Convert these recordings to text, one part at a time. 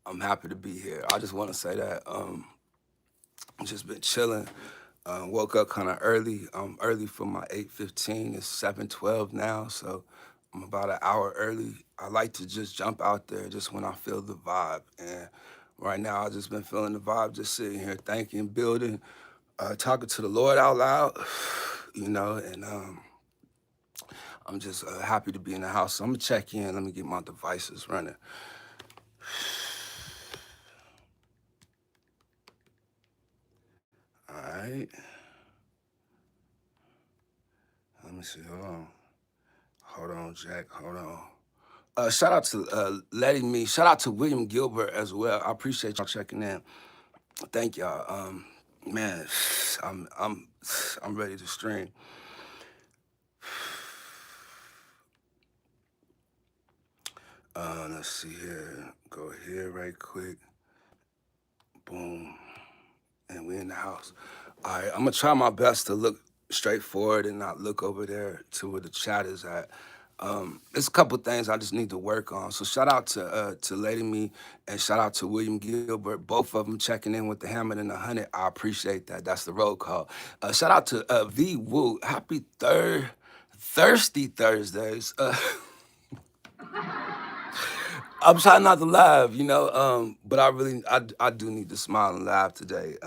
I'm happy to be here. I just want to say that I've just been chilling. Woke up kind of early. Early for my 8:15. It's 7:12 now, so I'm about an hour early. I like to just jump out there just when I feel the vibe. And right now, I've just been feeling the vibe, just sitting here thinking, building, talking to the Lord out loud, and I'm just happy to be in the house. So I'm gonna check in. Let me get my devices running. All right. Let me see. Hold on. Hold on, Jack. Hold on. Shout out to letting me. Shout out to William Gilbert as well. I appreciate y'all checking in. Thank y'all. Man, I'm I'm I'm ready to stream. Let's see here. Go here right quick. Boom. And we in the house. All right, I'm gonna try my best to look straight forward and not look over there to where the chat is at. There's a couple things I just need to work on. So shout out to Lady Me and shout out to William Gilbert, both of them checking in with the hammer and the 100. I appreciate that. That's the roll call. Shout out to V Woo. Happy thirsty Thursdays. I'm trying not to laugh, but I do need to smile and laugh today.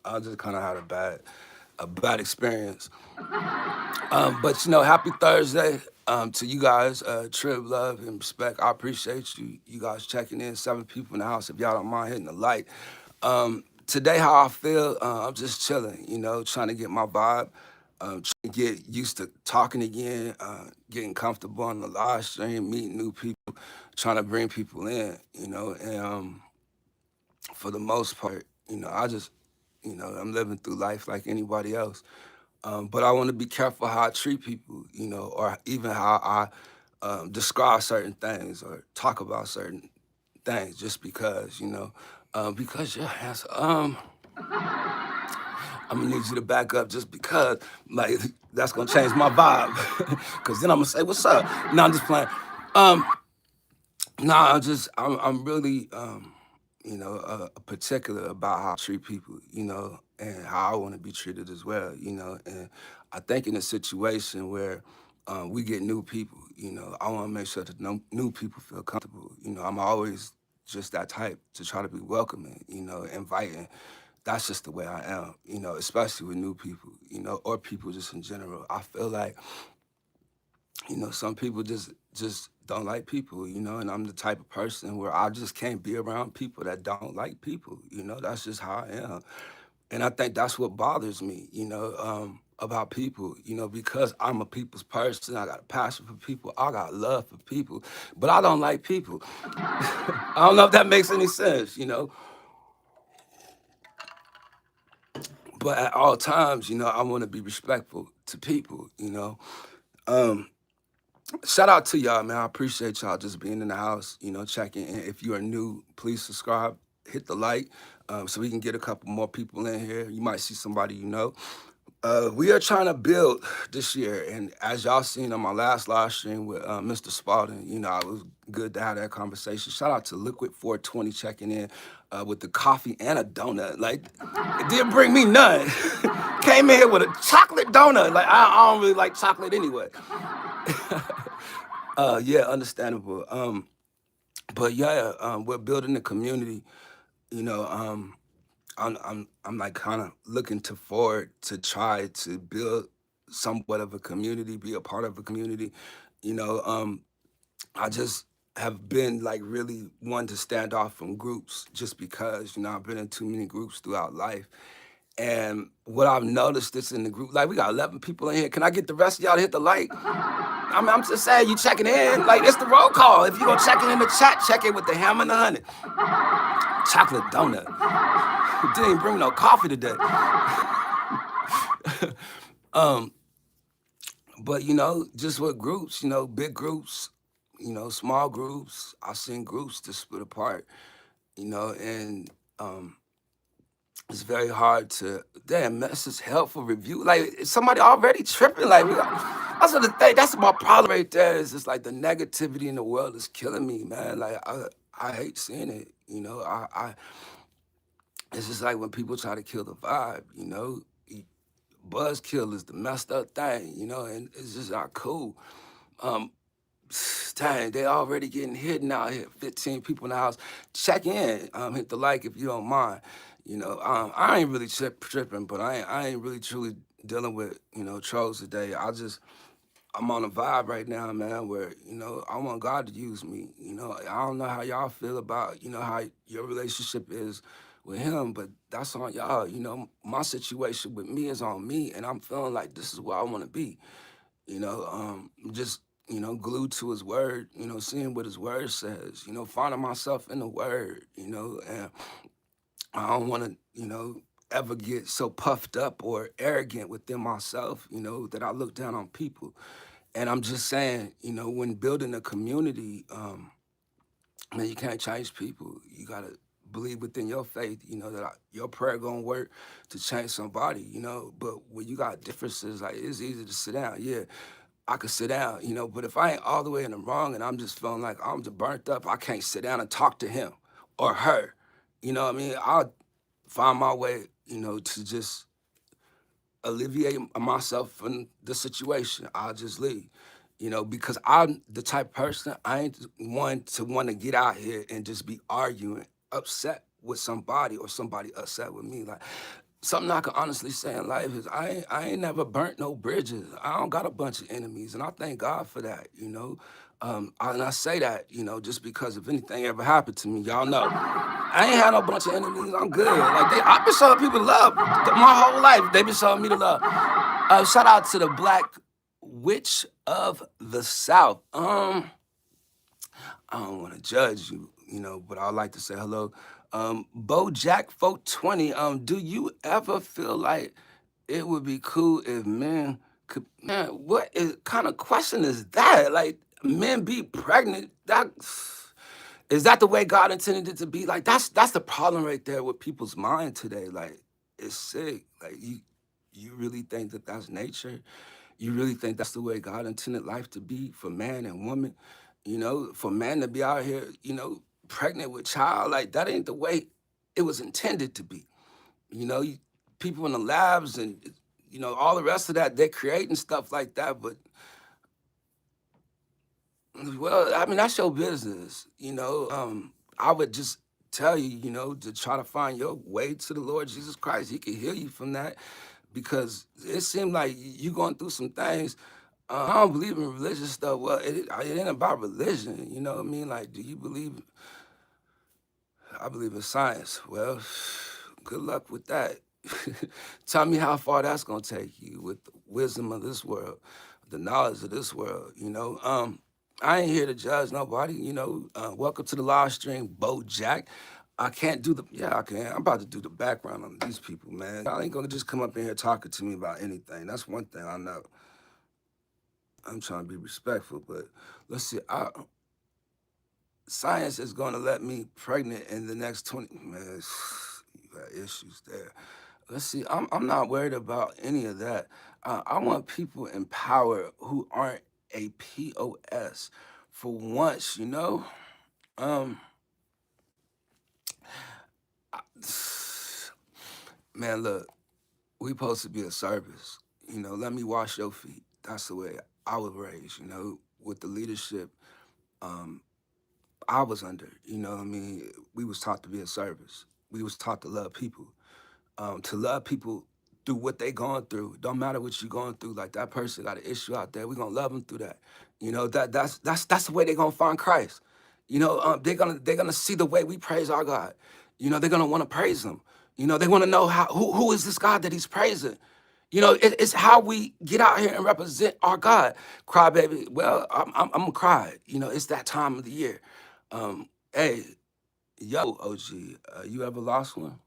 I just kind of had a bad experience. But happy Thursday to you guys. Trib, love, and respect. I appreciate you guys checking in. 7 people in the house. If y'all don't mind hitting the like. Today, how I feel, I'm just chilling. Trying to get my vibe. Trying to get used to talking again. Getting comfortable on the live stream, meeting new people, trying to bring people in. And for the most part, I just, I'm living through life like anybody else. But I want to be careful how I treat people, or even how I describe certain things or talk about certain things, just because you're handsome. I'm gonna need you to back up just because, like, that's gonna change my vibe. Cause then I'm gonna say, "What's up?" No, I'm just playing. Um, nah, I'm really, particular about how I treat people, and how I want to be treated as well, And I think in a situation where we get new people, I want to make sure that no, new people feel comfortable. I'm always just that type to try to be welcoming, inviting. That's just the way I am, especially with new people, or people just in general. I feel like some people just don't like people, and I'm the type of person where I just can't be around people that don't like people, that's just how I am. And I think that's what bothers me, about people, because I'm a people's person, I got a passion for people, I got love for people, but I don't like people. I don't know if that makes any sense, but at all times, I want to be respectful to people, Um, Shout out to y'all, man. I appreciate y'all just being in the house, checking in. If you are new, please subscribe, hit the like, so we can get a couple more people in here. You might see somebody you know. We are trying to build this year, and as y'all seen on my last live stream with Mr. Spalding, it was good to have that conversation. Shout out to Liquid 420 checking in with the coffee and a donut. Like, it didn't bring me none. Came in here with a chocolate donut. Like, I don't really like chocolate anyway. Yeah, understandable. But yeah, we're building a community. You know, um, I'm like kind of looking to forward to try to build somewhat of a community, be a part of a community. You know, um, I just have been like really one to stand off from groups just because I've been in too many groups throughout life. And what I've noticed is in the group, like we got 11 people in here. Can I get the rest of y'all to hit the like? I'm just saying, you checking in, like it's the roll call. If you gonna check it in the chat, check it with the hammer and the honey. Chocolate donut. Didn't bring no coffee today. um, but just with groups, big groups, small groups. I've seen groups to split apart, and it's very hard to damn. That's just helpful review. Like somebody already tripping. Like that's what the thing. That's my problem right there. Is just like the negativity in the world is killing me, man. Like I hate seeing it. You know, it's just like when people try to kill the vibe. You know, buzzkill is the messed up thing. You know, and it's just not cool. Um, Dang, they already getting hidden out here. 15 people in the house. Check in. Hit the like if you don't mind. You know, I ain't really tripping, but I ain't really truly dealing with, you know, trolls today. I'm on a vibe right now, man, where, you know, I want God to use me. You know, I don't know how y'all feel about, you know, how your relationship is with him, but that's on y'all. You know, my situation with me is on me, and I'm feeling like this is where I want to be. You know, just, you know, glued to his word, you know, seeing what his word says, you know, finding myself in the word, you know, and I don't want to, you know, ever get so puffed up or arrogant within myself, you know, that I look down on people. And I'm just saying, you know, when building a community, man, you can't change people. You gotta believe within your faith, you know, that your prayer gonna work to change somebody, you know. But when you got differences, like it's easy to sit down. Yeah, I could sit down, you know. But if I ain't all the way in the wrong and I'm just feeling like I'm just burnt up, I can't sit down and talk to him or her. You know what I mean? I'll find my way, you know, to just alleviate myself from the situation. I'll just leave, you know, because I'm the type of person, I ain't one to want to get out here and just be arguing, upset with somebody or somebody upset with me. Like, something I can honestly say in life is I ain't never burnt no bridges. I don't got a bunch of enemies, and I thank God for that, you know. And I say that, you know, just because if anything ever happened to me, y'all know. I ain't had no bunch of enemies. I'm good. Like I've been showing people love my whole life. They've been showing me the love. Shout out to the Black Witch of the South. I don't want to judge you, you know, but I'd like to say hello. Bojack 420. Do you ever feel like it would be cool if men could? Man, kind of question is that? Like men be pregnant? That is that the way God intended it to be? Like that's the problem right there with people's mind today. Like it's sick. Like you really think that that's nature? You really think that's the way God intended life to be for man and woman? You know, for man to be out here, you know, pregnant with child, like that ain't the way it was intended to be. You know, people in the labs and you know all the rest of that, they're creating stuff like that, but well, I mean, that's your business. You know, I would just tell you, you know, to try to find your way to the Lord Jesus Christ. He can heal you from that because it seemed like you going through some things. I don't believe in religious stuff. Well, it ain't about religion. You know what I mean? Like, do you believe? I believe in science. Well, good luck with that. Tell me how far that's gonna take you with the wisdom of this world, the knowledge of this world. You know, I ain't here to judge nobody. You know, welcome to the live stream, Bojack. I can't do the yeah, I can. I'm about to do the background on these people, man. Y'all ain't gonna just come up in here talking to me about anything. That's one thing I know. I'm trying to be respectful, but let's see. Science is going to let me pregnant in the next 20. Man, you got issues there. Let's see. I'm not worried about any of that. I want people in power who aren't a POS for once, you know? Um, man, look, we supposed to be a service. You know, let me wash your feet. That's the way I was raised, you know, with the leadership um, I was under. You know what I mean? We was taught to be a service. We was taught to love people through what they going through. Don't matter what you going through. Like that person got an issue out there, we gonna love them through that. You know that's the way they gonna find Christ. You know they're gonna see the way we praise our God. You know they're gonna want to praise Him. You know they want to know who is this God that He's praising. You know it's how we get out here and represent our God. Cry baby. Well I'm gonna cry. You know it's that time of the year. Hey yo OG, you ever lost one?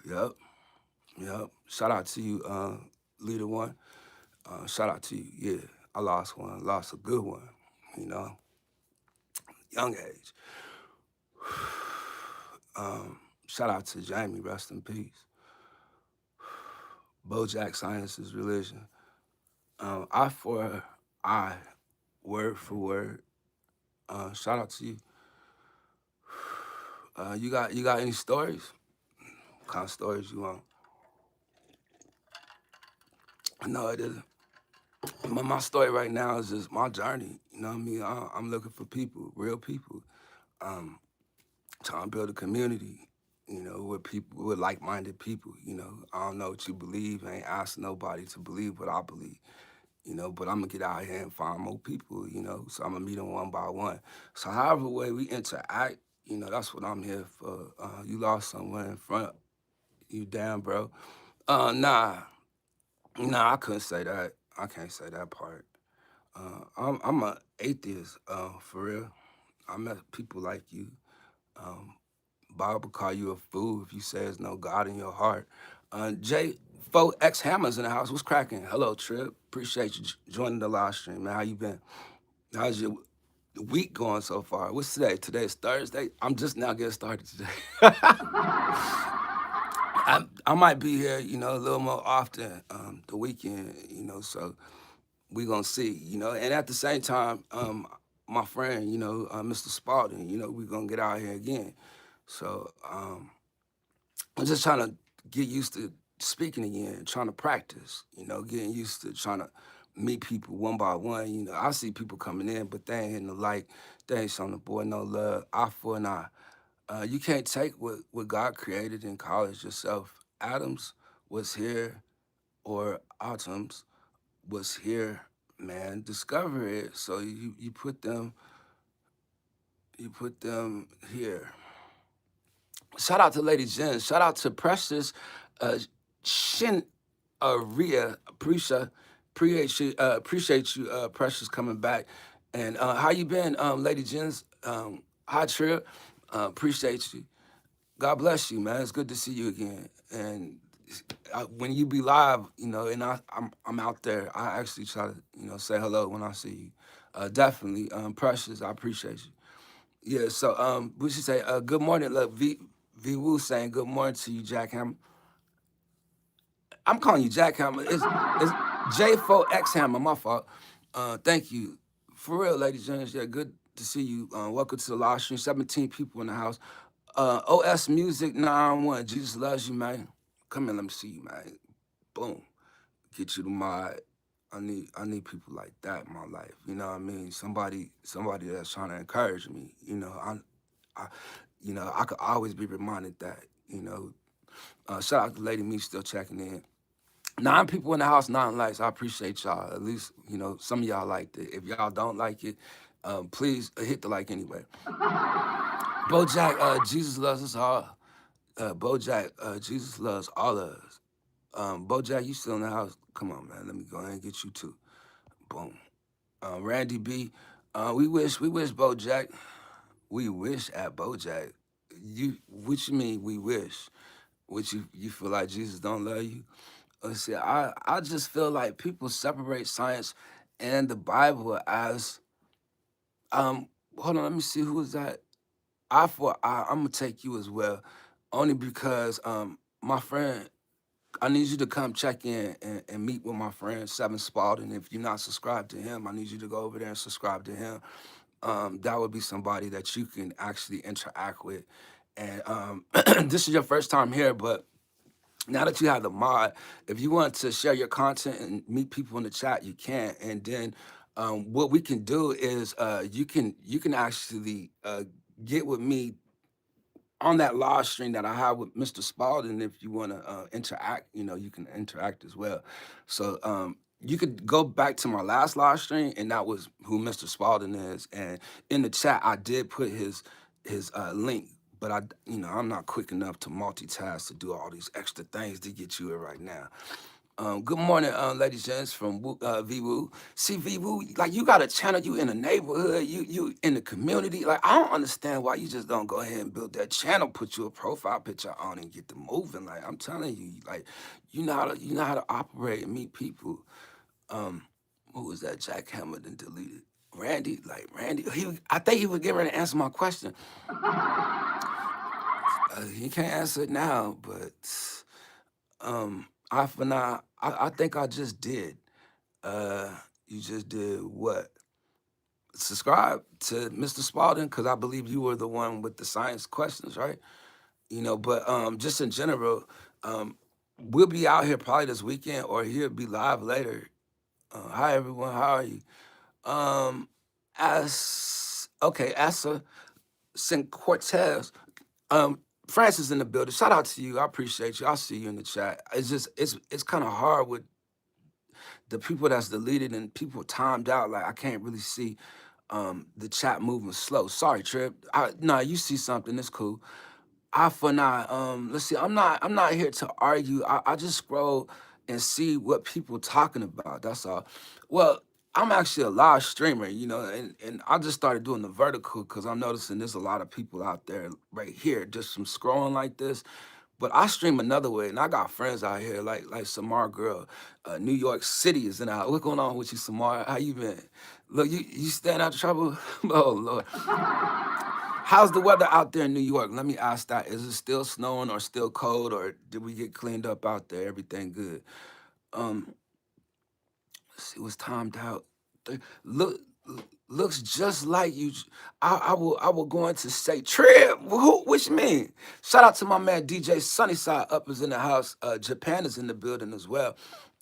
Yep. Yep. Shout out to you, leader one. Shout out to you. Yeah, I lost one. Lost a good one. You know, young age. Shout out to Jamie. Rest in peace. BoJack Science is religion. Eye for eye, word for word. Shout out to you. You got any stories? What kind of stories you want? No, it isn't. My story right now is just my journey. You know what I mean? I'm looking for people, real people. Um, Trying to build a community, with people, with like-minded people. I don't know what you believe. I ain't asking nobody to believe what I believe. But I'm gonna get out here and find more people. So I'm gonna meet them one by one. So however way we interact, that's what I'm here for. You lost someone in front, you damn bro. Nah, nah, I couldn't say that. I can't say that part. I'm a atheist, for real. I met people like you. Um, Bible call you a fool if you say there's no God in your heart. J Fo X Hammers in the house. What's cracking? Hello, Trip. Appreciate you joining the live stream, man. How you been? How's your week going so far? What's today? Today's Thursday. I'm just now getting started today. I might be here, a little more often the weekend, so we gonna see, And at the same time, my friend, Mr. Spalding, we gonna get out here again. So I'm just trying to get used to speaking again, trying to practice, getting used to trying to meet people one by one. I see people coming in, but they ain't hitting the like, they ain't showing the boy no love, eye for an eye. You can't take what God created in college yourself. Atoms was here, or atoms was here, man. Discover it. So you put them here. Shout out to Lady Jen. Shout out to Precious uh, Shin Rhea. Appreciate you, Precious, coming back. And how you been, Lady Jen's? Hi, Trip. Appreciate you. God bless you, man. It's good to see you again. And when you be live, and I'm out there, I actually try to, say hello when I see you. Definitely, Precious. I appreciate you. Yeah. So, we should say, good morning. Look, V Wu saying good morning to you, Jack Hammer. I'm calling you Jack Hammer. It's J4X Hammer. My fault. Thank you. For real, ladies and gentlemen. Yeah, good to see you. Welcome to the live stream. 17 people in the house. OS Music 911. Jesus loves you, man. Come here, let me see you, man. Boom. Get you to my. I need people like that in my life. You know what I mean? Somebody that's trying to encourage me. I I could always be reminded that. Shout out to Lady Me still checking in. 9 people in the house, 9 likes. I appreciate y'all. At least, some of y'all liked it. If y'all don't like it, please hit the like anyway. Bojack, Jesus loves us all. Bojack, Jesus loves all of us. Bojack, you still in the house? Come on, man. Let me go ahead and get you too. Boom. Randy B, we wish Bojack. We wish at Bojack. What you mean we wish? What you feel like Jesus don't love you? Let's see, I just feel like people separate science and the Bible as um hold on, let me see who is that. I'm gonna take you as well. Only because my friend, I need you to come check in and meet with my friend Seven Spalding. If you're not subscribed to him, I need you to go over there and subscribe to him. That would be somebody that you can actually interact with. And this is your first time here, but now that you have the mod, if you want to share your content and meet people in the chat, you can. And then what we can do is you can actually get with me on that live stream that I have with Mr. Spalding. If you want to interact, you can interact as well. So you could go back to my last live stream, and that was who Mr. Spalding is. And in the chat, I did put his link, but I'm not quick enough to multitask to do all these extra things to get you here right now. Good morning, ladies and gents from VWoo. See, VWoo, like you got a channel, you in the neighborhood, you in the community. Like I don't understand why you just don't go ahead and build that channel, put you a profile picture on, and get the moving. Like I'm telling you, like you know how to operate and meet people. Who was that? Jack Hammer then deleted. Randy, I think he was getting ready to answer my question. He can't answer it now, but I for now, I think I just did. You just did what? subscribe to Mr. Spalding because I believe you were the one with the science questions, right? But just in general, um, we'll be out here probably this weekend or he'll be live later. Hi everyone, how are you? Um, as okay, Asa St. Cortez. Francis in the building. Shout out to you. I appreciate you. I'll see you in the chat. It's kind of hard with the people that's deleted and people timed out. Like I can't really see the chat moving slow. Sorry, Trip. Nah, you see something, it's cool. I for not. Let's see. I'm not here to argue. I just scroll and see what people talking about. That's all. Well, I'm actually a live streamer, and I just started doing the vertical because I'm noticing there's a lot of people out there right here just from scrolling like this. But I stream another way, and I got friends out here like Samar girl, New York City is in the house. What's going on with you, Samar? How you been? Look, you staying out of trouble? Oh Lord. How's the weather out there in New York? Let me ask that. Is it still snowing or still cold or did we get cleaned up out there? Everything good? Um, let's see what's timed out. Look looks just like you. I will going to say Trip. Who which mean? Shout out to my man DJ Sunnyside up is in the house. Japan is in the building as well.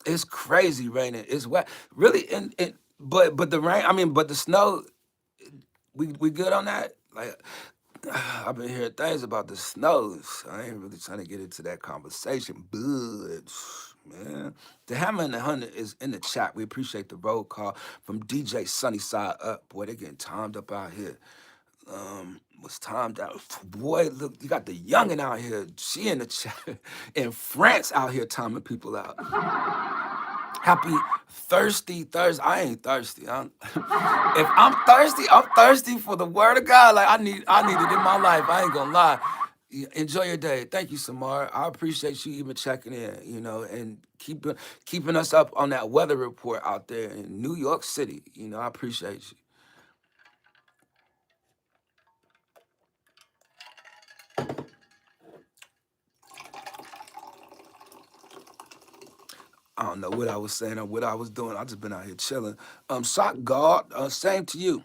It's crazy raining. It's wet. Really and but the rain, I mean, but the snow, we good on that? Like I've been hearing things about the snows. I ain't really trying to get into that conversation, but man, the Hammer and the Hunter is in the chat. We appreciate the roll call from DJ Sunnyside Up. Boy, they getting timed up out here. Was timed out. Boy, look, you got the youngin' out here. She in the chat. In France out here timing people out. Happy thirsty Thursday. I ain't thirsty. If I'm thirsty for the word of God. Like I need it in my life. I ain't gonna lie. Enjoy your day. Thank you, Samar. I appreciate you even checking in, and keeping us up on that weather report out there in New York City. I appreciate you. I don't know what I was saying or what I was doing. I just been out here chilling. Sock God, same to you.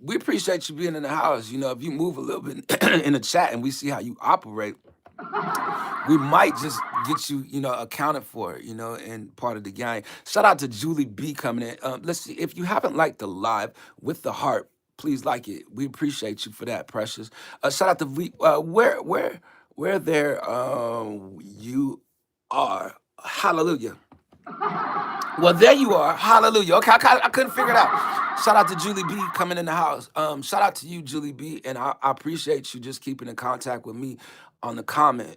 We appreciate you being in the house. If you move a little bit in the chat and we see how you operate, we might just get you, accounted for, and part of the gang. Shout out to Julie B coming in. Let's see if you haven't liked the live with the heart, please like it. We appreciate you for that, Precious. Shout out to where there you are. Hallelujah. Well, there you are. Hallelujah. Okay, I couldn't figure it out. Shout out to Julie B coming in the house. Shout out to you, Julie B, and I appreciate you just keeping in contact with me on the comment.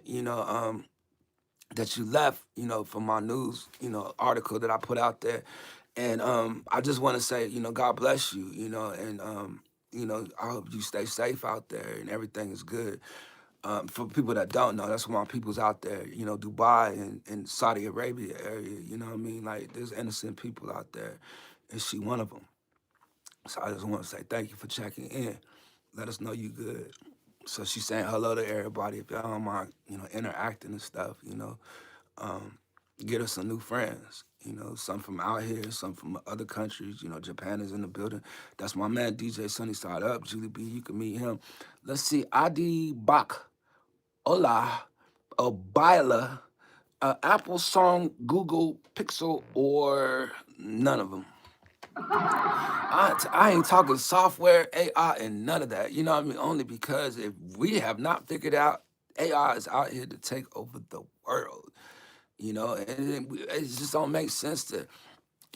That you left, from my news, article that I put out there. And I just want to say, God bless you, and I hope you stay safe out there and everything is good. For people that don't know, that's why people's out there, Dubai and Saudi Arabia area, you know what I mean? Like, there's innocent people out there, and she one of them. So I just want to say thank you for checking in. Let us know you good. So she's saying hello to everybody. If y'all don't mind, interacting and stuff, um, get us some new friends. Some from out here, some from other countries. Japan is in the building. That's my man, DJ Sunnyside Up. Julie B, you can meet him. Let's see, Adi Bak, Ola, Baila, Apple Song, Google Pixel, or none of them. I ain't talking software, AI, and none of that. You know what I mean? Only because if we have not figured out AI is out here to take over the world, and it just don't make sense to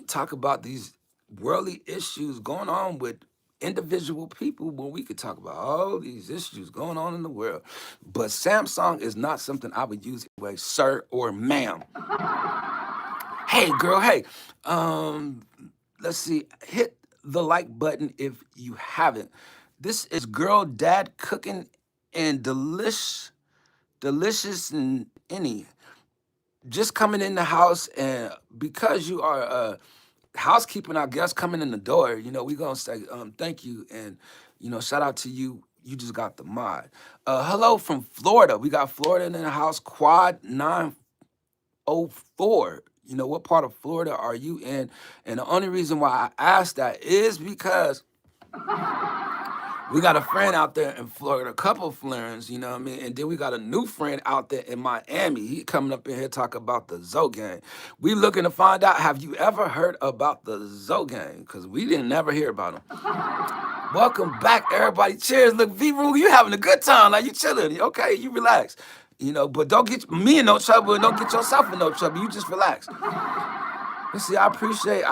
talk about these worldly issues going on with individual people when we could talk about all these issues going on in the world. But Samsung is not something I would use anyway, sir or ma'am. Hey, girl, hey. Um, let's see. Hit the like button if you haven't. This is Girl Dad Cooking and Delicious and any. Just coming in the house, and because you are housekeeping our guests coming in the door, we gonna say thank you, and shout out to you. You just got the mod. Hello from Florida. We got Florida in the house. Quad 904. You know, what part of Florida are you in? And the only reason why I asked that is because we got a friend out there in Florida, a couple of friends, you know what I mean? And then we got a new friend out there in Miami. He coming up in here talk about the Zoe gang. We looking to find out, have you ever heard about the Zoe gang? Because we didn't never hear about them. Welcome back, everybody. Cheers. Look, V-Roo, you having a good time. Like, you chilling. Okay, you relax. You know, but don't get me in no trouble and don't get yourself in no trouble. You just relax. But see, I appreciate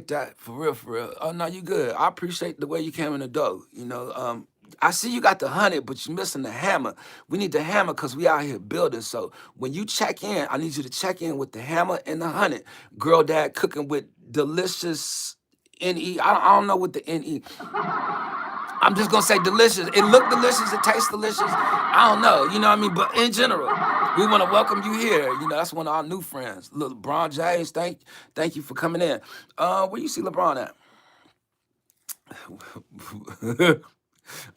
that for real, for real. Oh no, you good. I appreciate the way you came in the door. You know, I see you got the 100, but you missing the hammer. We need the hammer because we out here building. So when you check in, I need you to check in with the hammer and the 100. Girl, dad cooking with delicious NE. I don't know what the NE. I'm just gonna say delicious. It looked delicious. It tastes delicious. I don't know. You know what I mean? But in general, we want to welcome you here. You know, that's one of our new friends. Little LeBron James, thank you for coming in. Where you see LeBron at?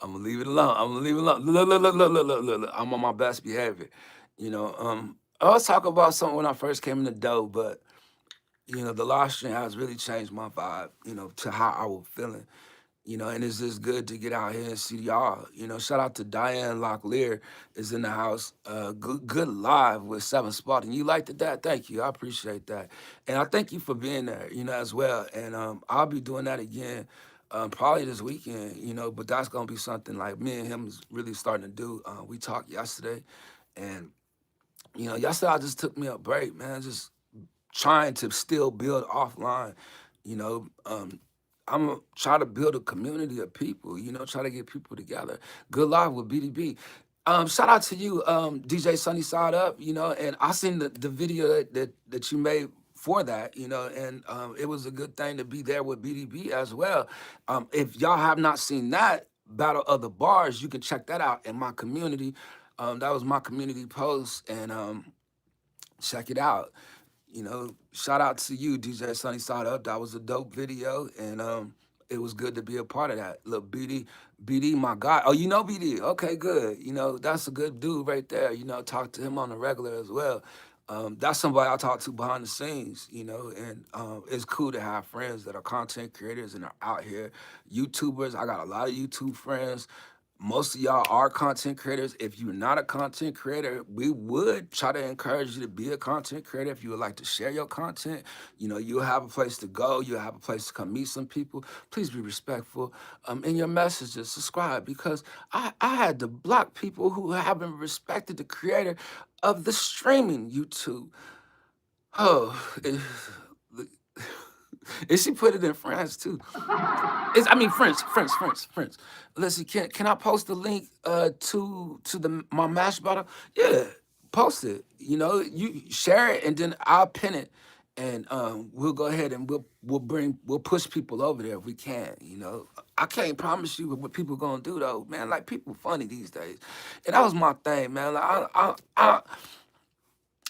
I'm gonna leave it alone. I'm gonna leave it alone. Look. I'm on my best behavior. You know, I was talking about something when I first came in the door, but you know, the live stream has really changed my vibe, you know, to how I was feeling. You know, and it's just good to get out here and see y'all. You know, shout out to Diane Locklear is in the house. Good live with Seven Spot. And you liked it, that? Thank you. I appreciate that. And I thank you for being there, you know, as well. And I'll be doing that again probably this weekend, you know, but that's going to be something like me and him is really starting to do. We talked yesterday. And, you know, yesterday I just took me a break, man. Just trying to still build offline, you know. I'm gonna try to build a community of people, you know, try to get people together. Good live with BDB. Shout out to you, DJ Sunny Side Up, you know, and I seen the video that you made for that, you know, and it was a good thing to be there with BDB as well. If y'all have not seen that, Battle of the Bars, you can check that out in my community. That was my community post, and check it out. You know, shout out to you, DJ Sunny Side Up. That was a dope video, and it was good to be a part of that. Look, BD, my guy. Oh, you know BD? Okay, good. You know, that's a good dude right there. You know, talk to him on the regular as well. That's somebody I talk to behind the scenes, you know, and it's cool to have friends that are content creators and are out here. YouTubers, I got a lot of YouTube friends. Most of y'all are content creators. If you're not a content creator, we would try to encourage you to be a content creator. If you would like to share your content, you know, you'll have a place to go. You'll have a place to come meet some people. Please be respectful in your messages. Subscribe, because I had to block people who haven't respected the creator of the streaming YouTube. Oh, and she put it in France too. I mean French. Listen, can I post the link to the my mash bottle? Yeah, post it. You know, you share it and then I'll pin it, and we'll go ahead and we'll push people over there if we can. You know, I can't promise you what people gonna do though, man. Like, people funny these days, and that was my thing, man. Like, I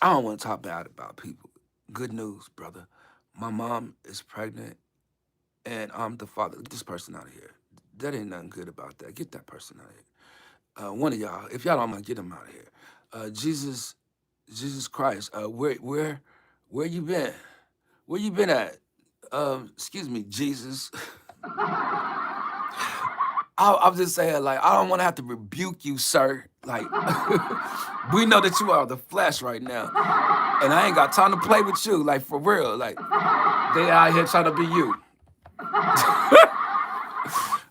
don't want to talk bad about people. Good news, brother. My mom is pregnant and I'm the father. Get this person out of here. That ain't nothing good about that. Get that person out of here. One of y'all, if y'all don't mind, get him out of here. Jesus Christ, where you been? Where you been at? Excuse me, Jesus. I'm just saying, like, I don't want to have to rebuke you, sir. Like, we know that you are the flesh right now, and I ain't got time to play with you. Like, for real. Like, they out here trying to be you.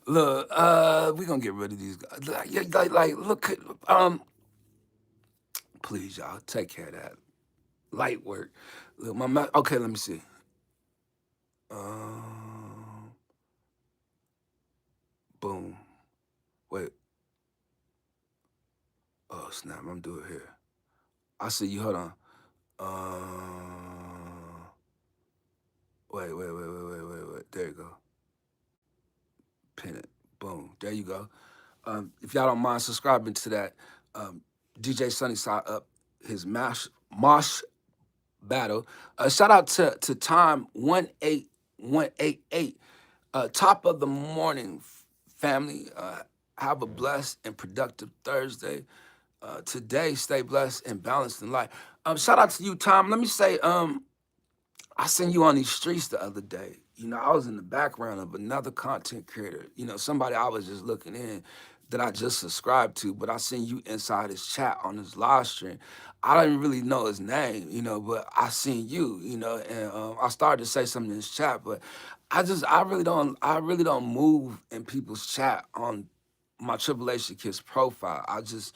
Look, we gonna get rid of these guys. Like, look, please, y'all, take care of that. Light work. Look, okay, let me see. Boom. Wait. Oh snap! I'm doing it here. I see you. Hold on. Wait. There you go. Pin it. Boom. There you go. If y'all don't mind subscribing to that, DJ Sunny Side Up, his Mosh battle. Shout out to Time 18188. Top of the morning, family. Have a blessed and productive Thursday. Today, stay blessed and balanced in life. Shout out to you, Tom. Let me say, I seen you on these streets the other day. You know, I was in the background of another content creator. You know, somebody I was just looking in that I just subscribed to, but I seen you inside his chat on his live stream. I didn't really know his name, you know, but I seen you, you know, and I started to say something in his chat, but I really don't move in people's chat on my Tribulation Kidz profile. I just,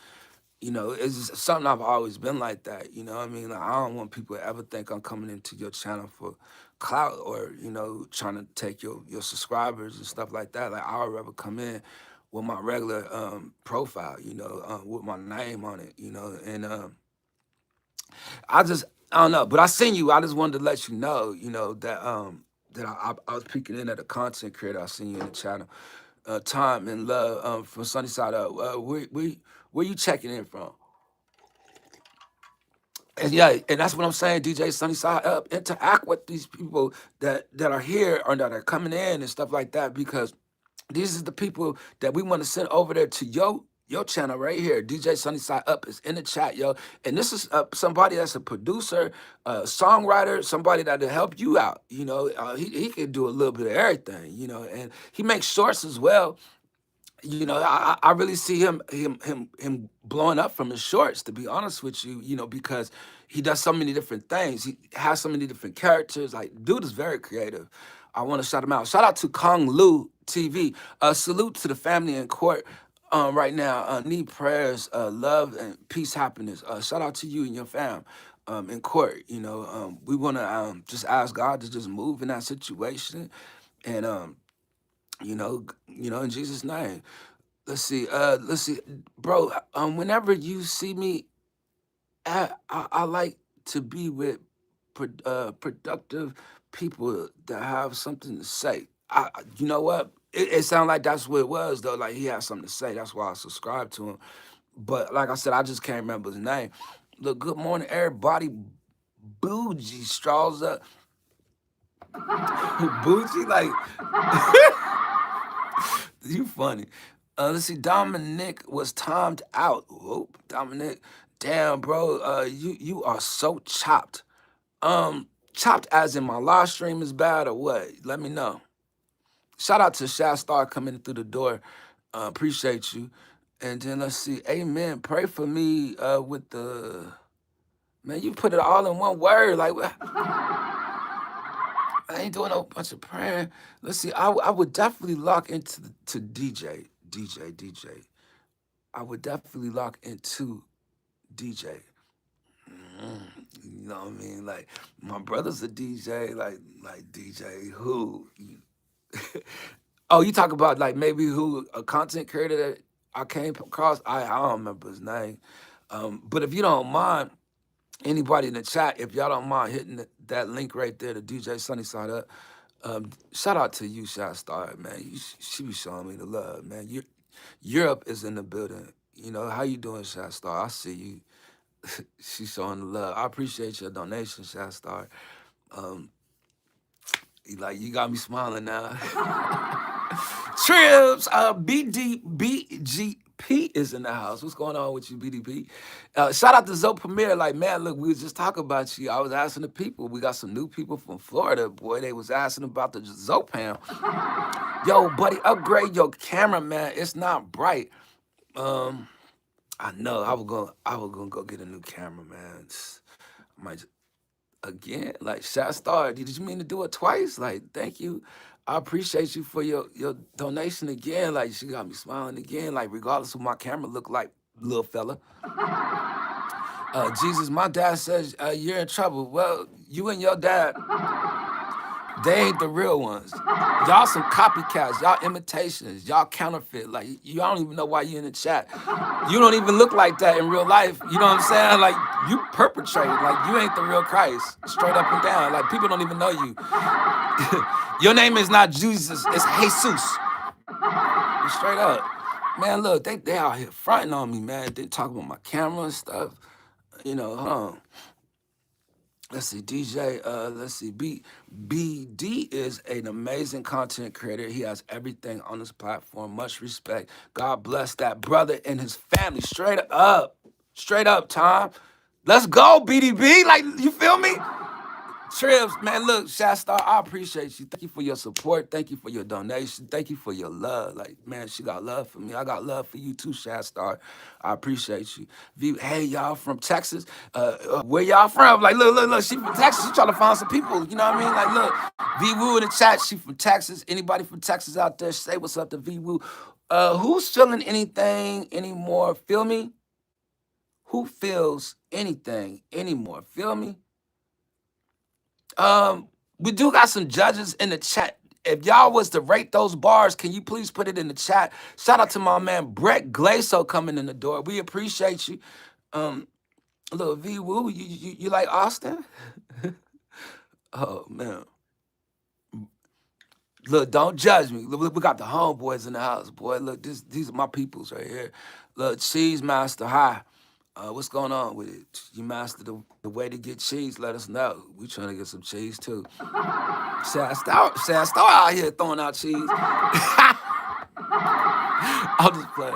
you know, it's just something I've always been like that. You know what I mean? Like, I don't want people to ever think I'm coming into your channel for clout or, you know, trying to take your subscribers and stuff like that. Like, I would rather come in with my regular profile, you know, with my name on it, you know, and I just, I don't know. But I seen you. I just wanted to let you know, that I was peeking in at a content creator. I seen you in the channel. Time and love from Sunnyside Up. Where you checking in from? And yeah, and that's what I'm saying, DJ Sunnyside Up. Interact with these people that are here or that are coming in and stuff like that, because these is the people that we want to send over there to your channel right here. DJ Sunnyside Up is in the chat, yo. And this is somebody that's a producer, songwriter, somebody that'll help you out. You know, he can do a little bit of everything, you know, and he makes shorts as well. You know, I really see him blowing up from his shorts, to be honest with you, you know, because he does so many different things. He has so many different characters. Like, dude is very creative. I want to shout him out. Shout out to Kong Lu TV. Salute to the family in court right now. Need prayers, love, and peace, happiness. Shout out to you and your fam in court. You know, we want to just ask God to just move in that situation, and in Jesus' name. Let's see, bro. Whenever you see me, I like to be with productive people that have something to say. You know what? It sounds like that's what it was though. Like, he had something to say. That's why I subscribed to him. But like I said, I just can't remember his name. Look, good morning, everybody. Bougie straws up. Bougie, like, you funny. Let's see. Dominic was timed out. Whoop, Dominic. Damn, bro. You are so chopped. Chopped as in my live stream is bad or what? Let me know. Shout out to Shad Star coming through the door. Appreciate you. And then let's see. Amen. Pray for me with the, man. You put it all in one word. Like, I ain't doing no bunch of praying. Let's see. I would definitely lock into to DJ. I would definitely lock into DJ. Mm, you know what I mean? Like, my brother's a DJ. Like DJ who? Oh, you talk about like maybe who, a content creator that I came across. I don't remember his name. But if you don't mind, anybody in the chat, if y'all don't mind hitting that link right there to DJ Sunnyside Up, shout out to you, Shot Star, man. She be showing me the love, man. Europe is in the building. You know, how you doing, Shot Star? I see you. She's showing the love. I appreciate your donation, Shot Star. Um, you got me smiling now. Trips, BGP is in the house. What's going on with you, BDP? Shout out to Zoe Premier. Like, man, look, we was just talking about you. I was asking the people. We got some new people from Florida, boy. They was asking about the Zopam. Yo, buddy, upgrade your camera, man. It's not bright. I know. I was gonna go get a new camera, man. I might again, like, Shot Star, did you mean to do it twice? Like, thank you. I appreciate you for your donation again. Like, she got me smiling again. Like, regardless of my camera look like, little fella. Jesus, my dad says you're in trouble. Well, you and your dad, they ain't the real ones. Y'all some copycats. Y'all imitations. Y'all counterfeit. Like, y'all don't even know why you in the chat. You don't even look like that in real life. You know what I'm saying? Like, you perpetrate. Like, you ain't the real Christ. Straight up and down. Like, people don't even know you. Your name is not Jesus. It's Jesus. Straight up. Man, look, they out here fronting on me, man. They talking about my camera and stuff. You know, hold on. Let's see, DJ, let's see, BD is an amazing content creator. He has everything on his platform. Much respect. God bless that brother and his family. Straight up, Tom. Let's go, BDB. Like, you feel me? Trips, man, look, Shastar, I appreciate you. Thank you for your support. Thank you for your donation. Thank you for your love. Like, man, she got love for me. I got love for you too, Shastar. I appreciate you. Hey, y'all from Texas. Where y'all from? Like, look. She from Texas. She trying to find some people. You know what I mean? Like, look, V Woo in the chat. She from Texas. Anybody from Texas out there? Say what's up to V Woo. Who's feeling anything anymore? Feel me? Who feels anything anymore? Feel me? We do got some judges in the chat. If y'all was to rate those bars, can you please put it in the chat? Shout out to my man Brett Glaso coming in the door. We appreciate you. Little V Woo, you like Austin? Oh man. Look, don't judge me. Look, we got the homeboys in the house, boy. Look, these are my peoples right here. Look, Cheese Master, hi. What's going on with it? You master the way to get cheese, let us know. We trying to get some cheese too. Shasta out here throwing out cheese. I'll just play.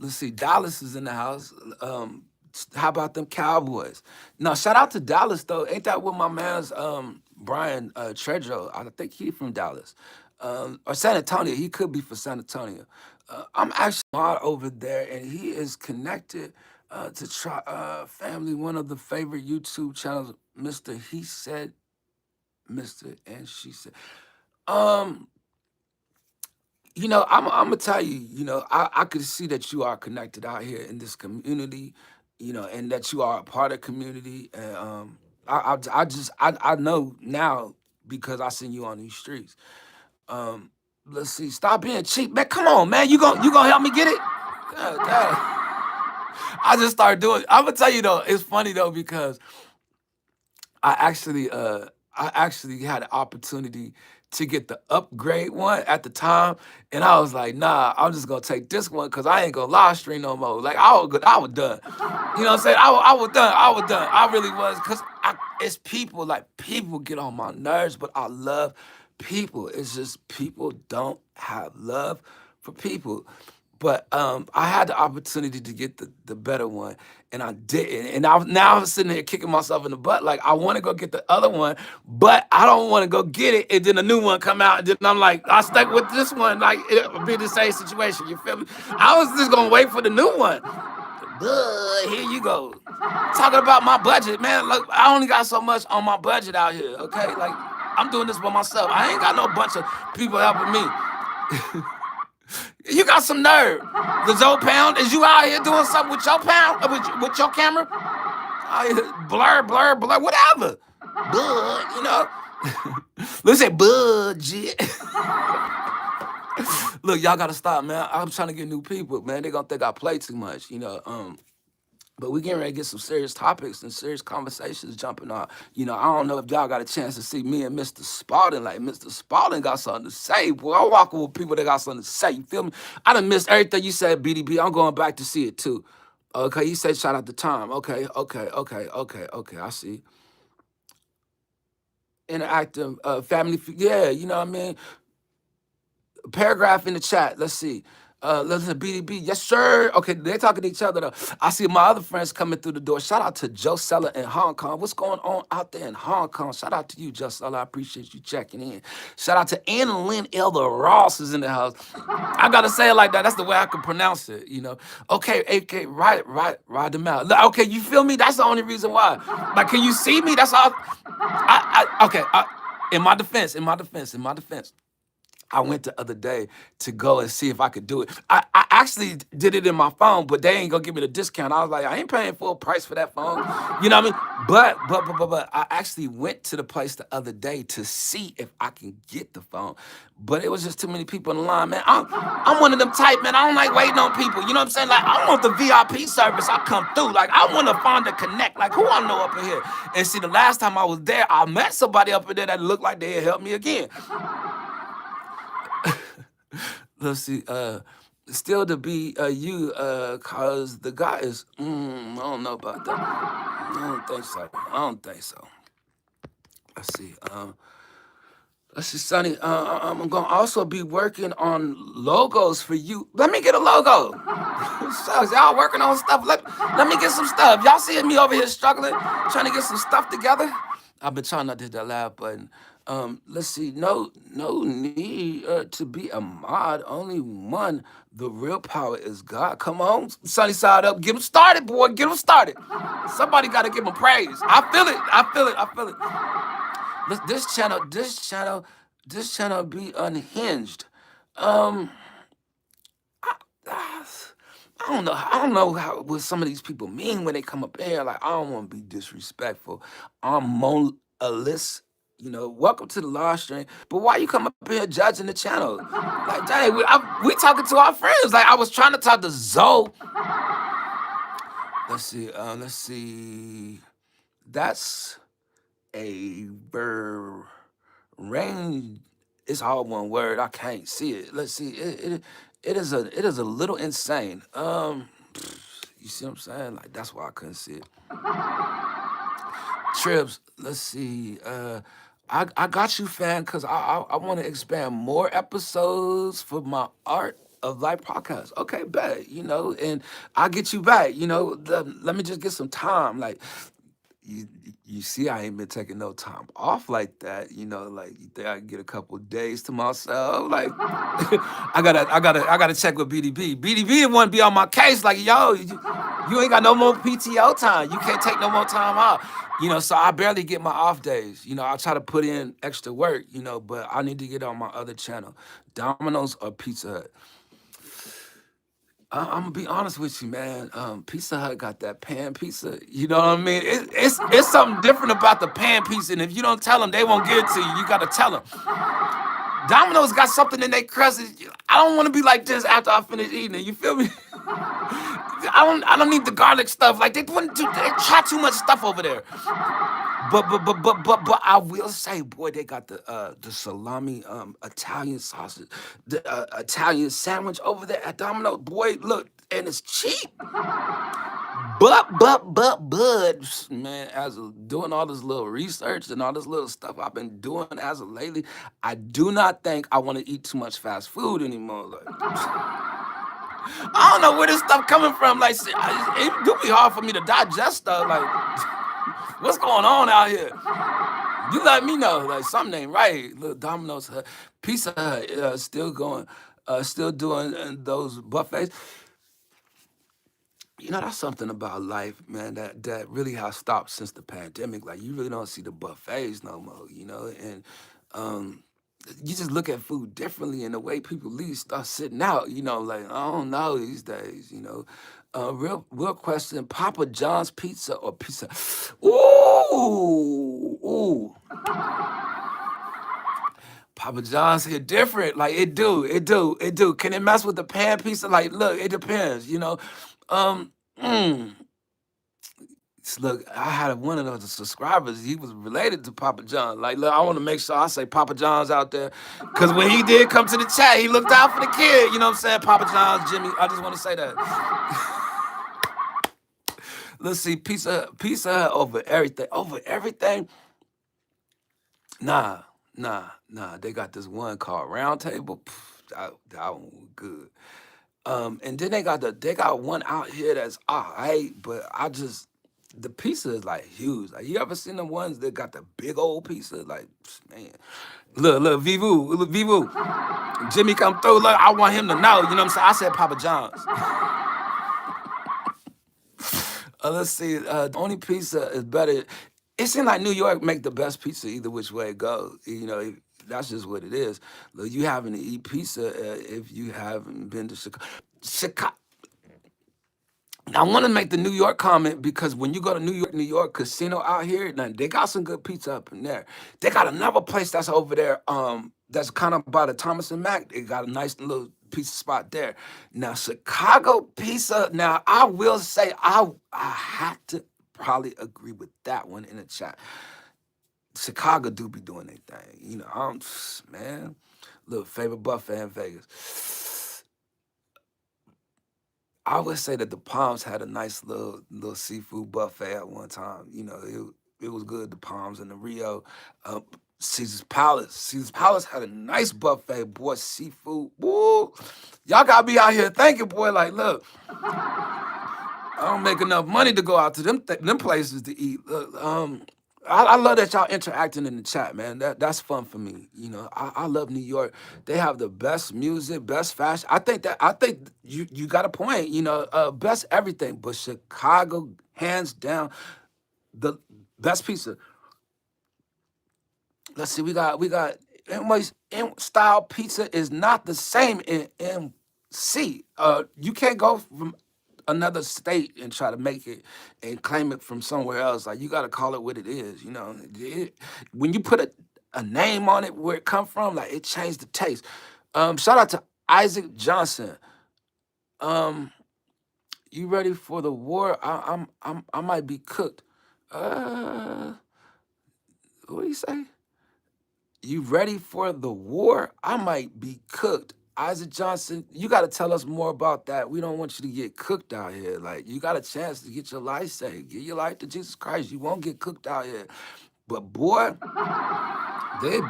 Let's see. Dallas is in the house. How about them Cowboys? Now, shout out to Dallas though. Ain't that what my man's Brian Trejo? I think he from Dallas. Or San Antonio. He could be from San Antonio. I'm actually not over there, and he is connected to family. One of the favorite YouTube channels, Mr. He Said, Mr. and She Said. Um, I'm gonna tell you, I could see that you are connected out here in this community, and that you are a part of community. And I know now because I seen you on these streets. Um, let's see, stop being cheap, man. Come on, man. You gonna help me get it? God. I just started doing. I'm gonna tell you though, it's funny though because I actually had an opportunity to get the upgrade one at the time, and I was like, nah, I'm just gonna take this one because I ain't gonna live stream no more. Like I was done. You know what I'm saying? I was done. I was done. I really was because it's people like people get on my nerves, but I love people. It's just people don't have love for people. But I had the opportunity to get the better one, and I didn't. And now I'm sitting here kicking myself in the butt. Like I want to go get the other one, but I don't want to go get it. And then a new one come out, and then I'm like, I stuck with this one. Like it'll be the same situation. You feel me? I was just gonna wait for the new one. Here you go. Talking about my budget, man. Look, I only got so much on my budget out here. Okay, like I'm doing this by myself. I ain't got no bunch of people helping me. You got some nerve. The Zoe Pound, is you out here doing something with your pound, with your camera? Blur, whatever. Bud, Let's say budget. Look, y'all gotta stop, man. I'm trying to get new people, man. They gonna think I play too much, But we getting ready to get some serious topics and serious conversations jumping on. I don't know if y'all got a chance to see me and Mr. Spalding. Like, Mr. Spalding got something to say. Boy, I'm walking with people that got something to say. You feel me? I done missed everything you said, BDB. I'm going back to see it, too. Okay, you said shout out to Tom. Okay. I see. Interactive family. Yeah, you know what I mean? Paragraph in the chat. Let's see. Listen, BDB. Yes, sir. Okay, they're talking to each other though. I see my other friends coming through the door. Shout out to Joe Seller in Hong Kong. What's going on out there in Hong Kong? Shout out to you, Joe Seller. I appreciate you checking in. Shout out to Anna Lynn Elder Ross is in the house. I gotta say it like that. That's the way I can pronounce it, Okay, AK, ride them out. Okay, you feel me? That's the only reason why. Like, can you see me? That's all. Okay. In my defense. I went the other day to go and see if I could do it. I actually did it in my phone, but they ain't gonna give me the discount. I was like, I ain't paying full price for that phone. You know what I mean? But I actually went to the place the other day to see if I can get the phone. But it was just too many people in the line, man. I'm one of them type, man. I don't like waiting on people. You know what I'm saying? Like, I want the VIP service. I come through. Like, I want to find a connect. Like, who I know up in here? And see, the last time I was there, I met somebody up in there that looked like they had helped me again. Let's see. Still to be you, cause the guy is. I don't know about that. I don't think so. Let's see. Let's see, Sonny. I'm gonna also be working on logos for you. Let me get a logo. Shucks, y'all working on stuff. Let me get some stuff. Y'all seeing me over here struggling, trying to get some stuff together. I've been trying not to hit that laugh button. Let's see. No need to be a mod. Only one. The real power is God. Come on, sunny side up. Get him started, boy. Get him started. Somebody got to give him praise. I feel it. I feel it. I feel it. This channel be unhinged. Um, I I don't know how what some of these people mean when they come up here. Like, I don't want to be disrespectful. I'm Mon Alyss. Welcome to the live stream. But why you come up here judging the channel? Like, dang, we talking to our friends. Like, I was trying to talk to Zoe. Let's see. Let's see. That's a range. It's all one word. I can't see it. Let's see. It is a little insane. You see what I'm saying? Like, that's why I couldn't see it. Trips. Let's see. I got you, fan, because I want to expand more episodes for my Art of Life podcast. Okay, bet. And I'll get you back. Let me just get some time. Like, you you see, I ain't been taking no time off like that. Like, you think I can get a couple days to myself? Like, I gotta check with BDB. BDB want to be on my case. Like, yo, you ain't got no more PTO time. You can't take no more time off. So I barely get my off days. I try to put in extra work. But I need to get on my other channel, Domino's or Pizza Hut. I'm gonna be honest with you, man. Pizza Hut got that pan pizza. You know what I mean? It's something different about the pan pizza, and if you don't tell them, they won't give it to you. You gotta tell them. Domino's got something in their crust. I don't want to be like this after I finish eating it. You feel me? I don't need the garlic stuff. Like, they try too much stuff over there. But I will say, boy, they got the salami Italian sausage, the Italian sandwich over there at Domino. Boy, look, and it's cheap. But, man, doing all this little research and all this little stuff I've been doing as of lately, I do not think I want to eat too much fast food anymore. Like, I don't know where this stuff coming from. Like, it do be hard for me to digest stuff. Like, what's going on out here? You let me know. Like, something ain't right. Look, Domino's, Pizza Hut, still going, still doing those buffets. That's something about life, man, that really has stopped since the pandemic. Like, you really don't see the buffets no more, and you just look at food differently, and the way people leave start sitting out, like, I don't know these days. Real question, Papa John's pizza or pizza? Ooh. Papa John's hit different. Like, it do. Can it mess with the pan pizza? Like, look, it depends, Um, mm, Look, I had one of those subscribers. He was related to Papa John. Like, look, I want to make sure I say Papa John's out there, because when he did come to the chat, he looked out for the kid. You know what I'm saying? Papa John's, Jimmy. I just want to say that. Let's see, Pizza Hut over everything. Over everything? Nah. They got this one called Round Table. That one was good. And then they got one out here that's all right, but the pizza is like huge. Like, you ever seen the ones that got the big old pizza? Like, man, look, Vivu, Jimmy come through. Look, I want him to know. You know what I'm saying? I said Papa John's. Let's see. The only pizza is better. It seems like New York make the best pizza either which way it goes. That's just what it is. Look, you having to eat pizza if you haven't been to Chicago. Chicago. I want to make the New York comment, because when you go to New York Casino out here, now they got some good pizza up in there. They got another place that's over there, that's kind of by the Thomas and Mack. They got a nice little pizza spot there. Now, Chicago pizza. Now, I will say I have to probably agree with that one in the chat. Chicago do be doing their thing. Man, look, favorite buffet in Vegas. I would say that the Palms had a nice little seafood buffet at one time. It was good. The Palms and the Rio, Caesar's Palace. Caesar's Palace had a nice buffet, boy. Seafood. Woo! Y'all gotta be out here thinking, boy. Like, look, I don't make enough money to go out to them places to eat. Look, I love that y'all interacting in the chat, man. That's fun for me. You know, I love New York. They have the best music, best fashion. I think you got a point. You know, best everything. But Chicago, hands down, the best pizza. Let's see, we got anyways, in style pizza is not the same in MC. You can't go from another state and try to make it and claim it from somewhere else. Like you got to call it what it is. You know, when you put a name on it where it come from, like it changed the taste. Shout out to Isaac Johnson. Um, you ready for the war? I might be cooked. Uh, what do you say? You ready for the war? I might be cooked. Isaac Johnson, you got to tell us more about that. We don't want you to get cooked out here. Like, you got a chance to get your life saved. Give your life to Jesus Christ. You won't get cooked out here. But, boy, they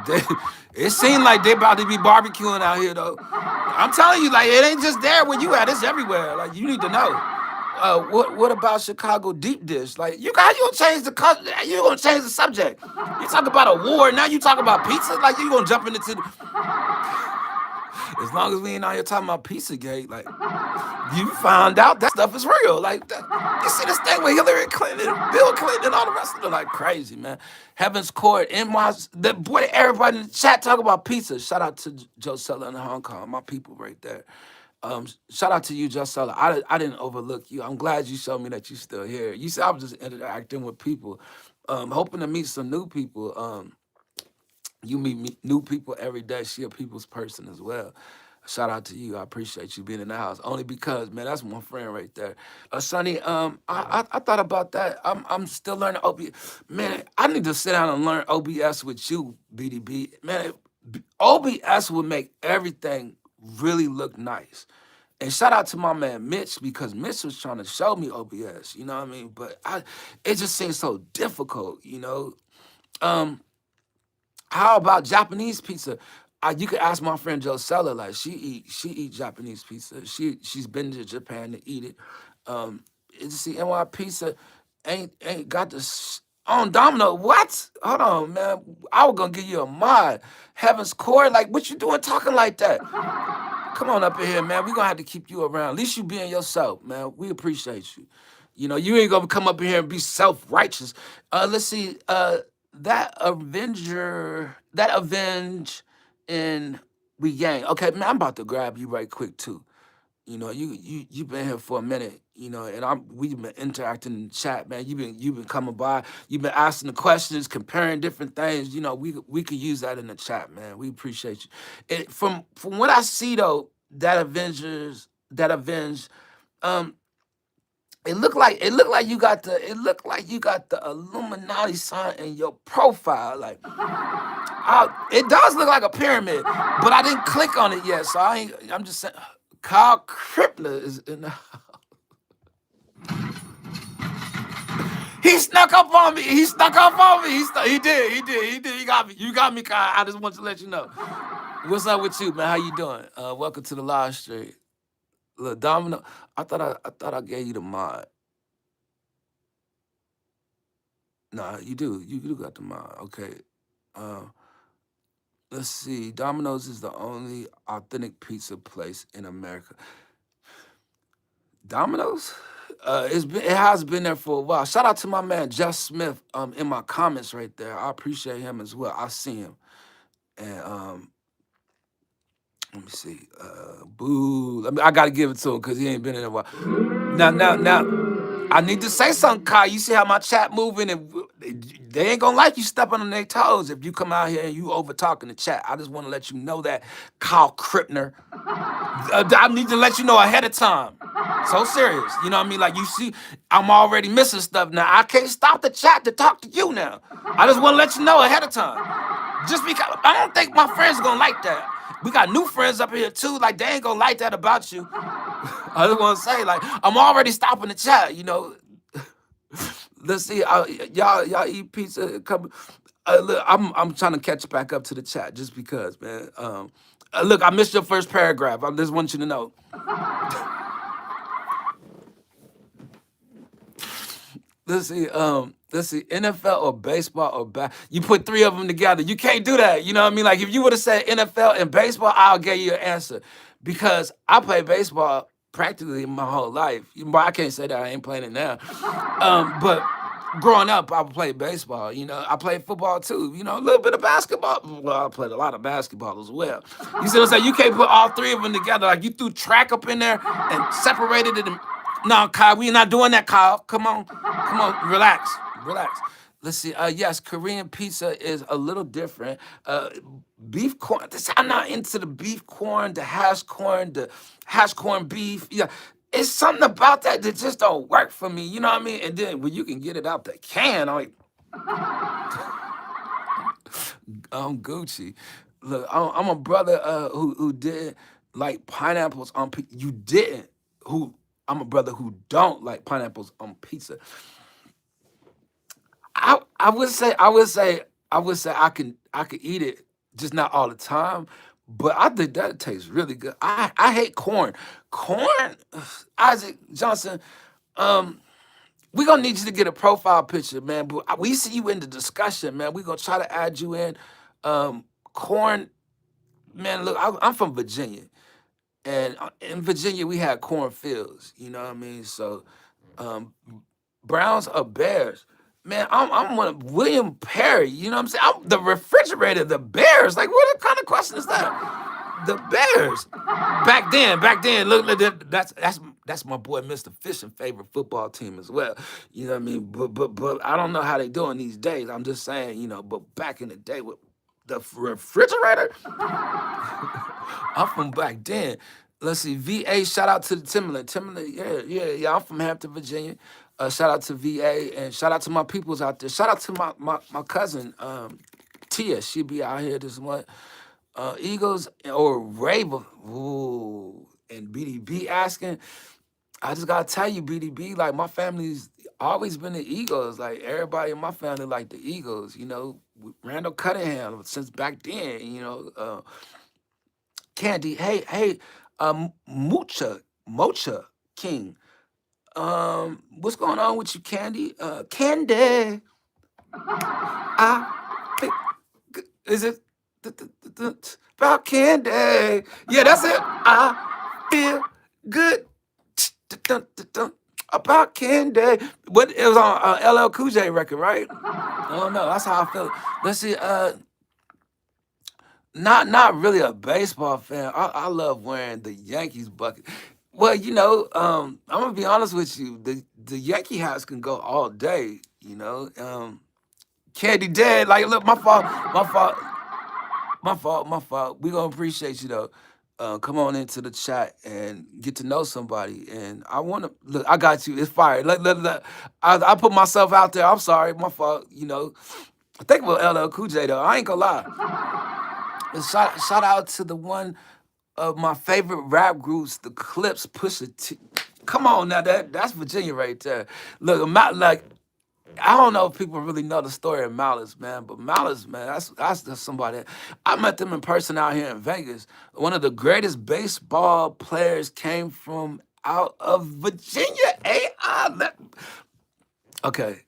it seemed like they about to be barbecuing out here, though. I'm telling you, like, it ain't just there where you at. It's everywhere. Like, you need to know. What about Chicago deep dish? Like you gonna change you gonna change the subject. You talk about a war, now you talk about pizza. Like you gonna jump into as long as we ain't out here talking about Pizzagate, like you found out that stuff is real. Like you see this thing with Hillary Clinton, Bill Clinton, and all the rest of them, like crazy, man. Heaven's Court, the boy, everybody in the chat talk about pizza. Shout out to Joe Sella in Hong Kong, my people right there. Shout out to you, Joe Sella. I didn't overlook you. I'm glad you showed me that you still here. You said I was just interacting with people, hoping to meet some new people. You meet new people every day. She a people's person as well. Shout out to you. I appreciate you being in the house. Only because, man, that's my friend right there. Sonny, I thought about that. I'm still learning OBS. Man, I need to sit down and learn OBS with you, BDB. Man, OBS would make everything really look nice. And shout out to my man Mitch because Mitch was trying to show me OBS, you know what I mean? But it just seems so difficult, you know. Um, how about Japanese pizza? You could ask my friend Josella. Like she eat Japanese pizza. She's been to Japan to eat it. See, NY pizza ain't got this on Domino. What? Hold on, man. I was gonna give you a mod. Heaven's Court. Like what you doing talking like that? Come on up in here, man. We're gonna have to keep you around. At least you being yourself, man. We appreciate you. You know, you ain't gonna come up in here and be self-righteous. Let's see. That Avenge in We Gang. Okay, man, I'm about to grab you right quick too. You know, you been here for a minute, you know, and we've been interacting in the chat, man. You've been coming by, you've been asking the questions, comparing different things. You know, we could use that in the chat, man. We appreciate you. From what I see though, that Avenge, um, it looked like you got the Illuminati sign in your profile. Like it does look like a pyramid, but I didn't click on it yet, so I'm just saying. Kyle Crippler is in the. He snuck up on me. He snuck up on me. He did. He got me. You got me, Kyle. I just want to let you know. What's up with you, man? How you doing? Welcome to the live stream. Look, Domino. I thought I gave you the mod. Nah, you do. You do got the mod. Okay. Uh, let's see. Domino's is the only authentic pizza place in America. Domino's? It has been there for a while. Shout out to my man Jeff Smith in my comments right there. I appreciate him as well. I see him. And let me see. Boo. I gotta give it to him because he ain't been in a while. Now, I need to say something, Kai. You see how my chat moving, and they ain't gonna like you stepping on their toes if you come out here and you over talking the chat. I just want to let you know that, Kyle Krippner. I need to let you know ahead of time. So serious, you know what I mean? Like you see, I'm already missing stuff now. I can't stop the chat to talk to you now. I just want to let you know ahead of time. Just because I don't think my friends are gonna like that. We got new friends up here too. Like they ain't gonna like that about you. I just want to say, like, I'm already stopping the chat. You know, let's see, y'all eat pizza. Look, I'm trying to catch back up to the chat just because, man. Look, I missed your first paragraph. I just want you to know. let's see, NFL or baseball or you put three of them together. You can't do that. You know what I mean? Like if you would have said NFL and baseball, I'll give you an answer because I played baseball practically my whole life. But I can't say that I ain't playing it now. But growing up, I played baseball. You know, I played football too. You know, a little bit of basketball. Well, I played a lot of basketball as well. You see what I'm saying? You can't put all three of them together. Like you threw track up in there and separated it. No, Kyle, we're not doing that, Kyle. Come on, relax, relax. Let's see. Yes, Korean pizza is a little different. Beef corn. I'm not into the beef corn, the hash corn beef. Yeah, it's something about that that just don't work for me. You know what I mean? And then when you can get it out the can, I'm Gucci. Look, I'm a brother who did like pineapples on pizza. You didn't. Who? I'm a brother who don't like pineapples on pizza. I would say I could eat it, just not all the time. But I think that tastes really good. I hate corn. Corn, Isaac Johnson. Um, we gonna need you to get a profile picture, man. But we see you in the discussion, man. We gonna try to add you in. Corn, man. Look, I'm from Virginia, and in Virginia we had cornfields. You know what I mean? So, um, Browns or Bears? Man, I'm one of William Perry. You know what I'm saying? I'm the refrigerator, the Bears. Like, what kind of question is that? The Bears. Back then, look, that's my boy Mr. Fish's favorite football team as well. You know what I mean? But I don't know how they doing these days. I'm just saying, you know, but back in the day with the refrigerator, I'm from back then. Let's see, VA, shout out to the Timberland. Timberland, yeah. I'm from Hampton, Virginia. Shout out to VA and shout out to my peoples out there. Shout out to my cousin, Tia. She be out here this month. Eagles or Raven. Ooh. And BDB asking. I just gotta tell you, BDB, like my family's always been the Eagles. Like everybody in my family like the Eagles, you know. Randall Cunningham since back then, you know. Candy, hey, Mocha King. What's going on with you, Candy? Candy, I think is it about Candy? Yeah, that's it. I feel good about Candy. What it was on LL Cool J record, right? I don't know. That's how I feel. Let's see. Not really a baseball fan. I love wearing the Yankees bucket. Well, you know, I'm gonna be honest with you. The Yankee hats can go all day. You know, Candy Dead. Like, look, my fault. We gonna appreciate you though. Come on into the chat and get to know somebody. And I want to look. I got you. It's fire. I put myself out there. I'm sorry. My fault. You know. Think about LL Cool J though. I ain't gonna lie. And shout out to the one of my favorite rap groups, the Clips, Pusha T. Come on now, that's Virginia right there. Look, like I don't know if people really know the story of Malice, man, but Malice, man, that's just somebody. I met them in person out here in Vegas. One of the greatest baseball players came from out of Virginia. Okay,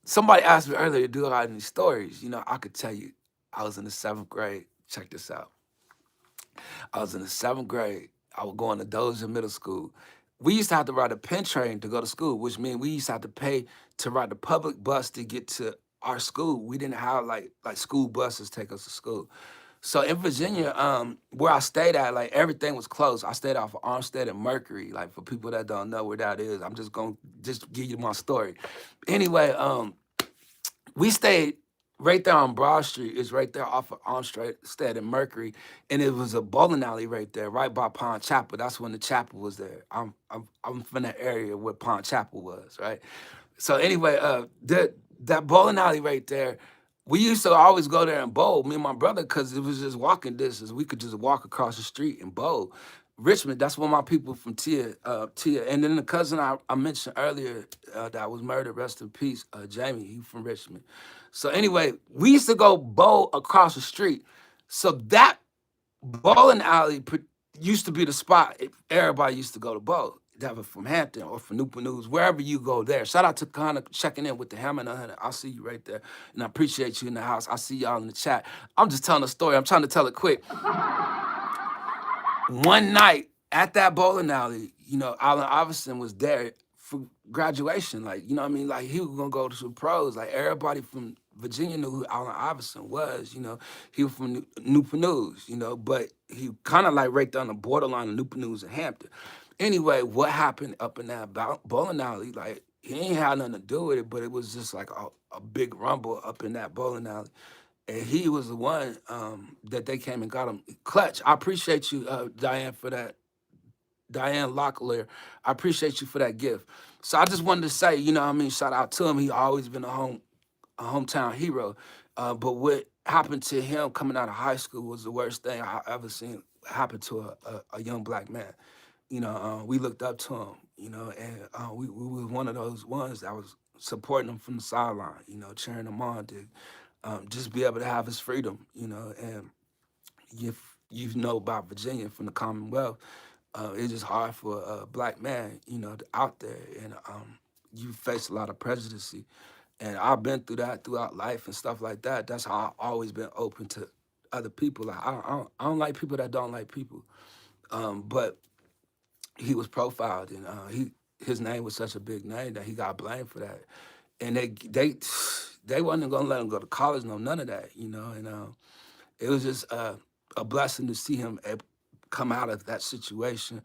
somebody asked me earlier, do I have any stories? You know, I could tell you. I was in the seventh grade. Check this out. I was in the seventh grade. I was going to Dozier Middle School. We used to have to ride a pen train to go to school, which means we used to have to pay to ride the public bus to get to our school. We didn't have like school buses take us to school. So in Virginia, where I stayed at, like everything was closed. I stayed off of Armstead and Mercury. Like for people that don't know where that is, I'm just gonna just give you my story. Anyway, we stayed right there on Broad Street. It's right there off of Armstead and Mercury, and it was a bowling alley right there, right by Pond Chapel. That's when the chapel was there. I'm from that area where Pond Chapel was, right? So anyway, that bowling alley right there, we used to always go there and bowl, me and my brother, because it was just walking distance. We could just walk across the street and bowl. Richmond, that's where my people from Tia. And then the cousin I mentioned earlier that was murdered, rest in peace, Jamie, he from Richmond. So anyway, we used to go bowl across the street. So that bowling alley used to be the spot everybody used to go to bowl. that was from Hampton or from Newport News, wherever you go there. Shout out to kind of checking in with the Hammer and 100. I'll see you right there. And I appreciate you in the house. I see y'all in the chat. I'm just telling a story. I'm trying to tell it quick. One night at that bowling alley, you know, Allen Iverson was there for graduation. Like, you know what I mean? Like, he was gonna go to the pros. Like, everybody from Virginia knew who Allen Iverson was, you know. He was from Newport News, you know, but he kind of like right on the borderline of Newport News and Hampton. Anyway, what happened up in that bowling alley? Like, he ain't had nothing to do with it, but it was just like a big rumble up in that bowling alley. And he was the one that they came and got him. Clutch, I appreciate you, Diane, for that. Diane Locklear, I appreciate you for that gift. So I just wanted to say, you know what I mean, shout out to him. He always been a hometown hero. But what happened to him coming out of high school was the worst thing I ever seen happen to a young black man. You know, we looked up to him, you know, and we was one of those ones that was supporting him from the sideline, you know, cheering him on to just be able to have his freedom, you know. And if you know about Virginia from the Commonwealth, it's just hard for a black man, you know, out there, and you face a lot of prejudice. And I've been through that throughout life and stuff like that. That's how I've always been open to other people. Like, I don't like people that don't like people. But he was profiled, and his name was such a big name that he got blamed for that. And they wasn't gonna let him go to college, no, none of that, you know. And it was just a blessing to see him come out of that situation,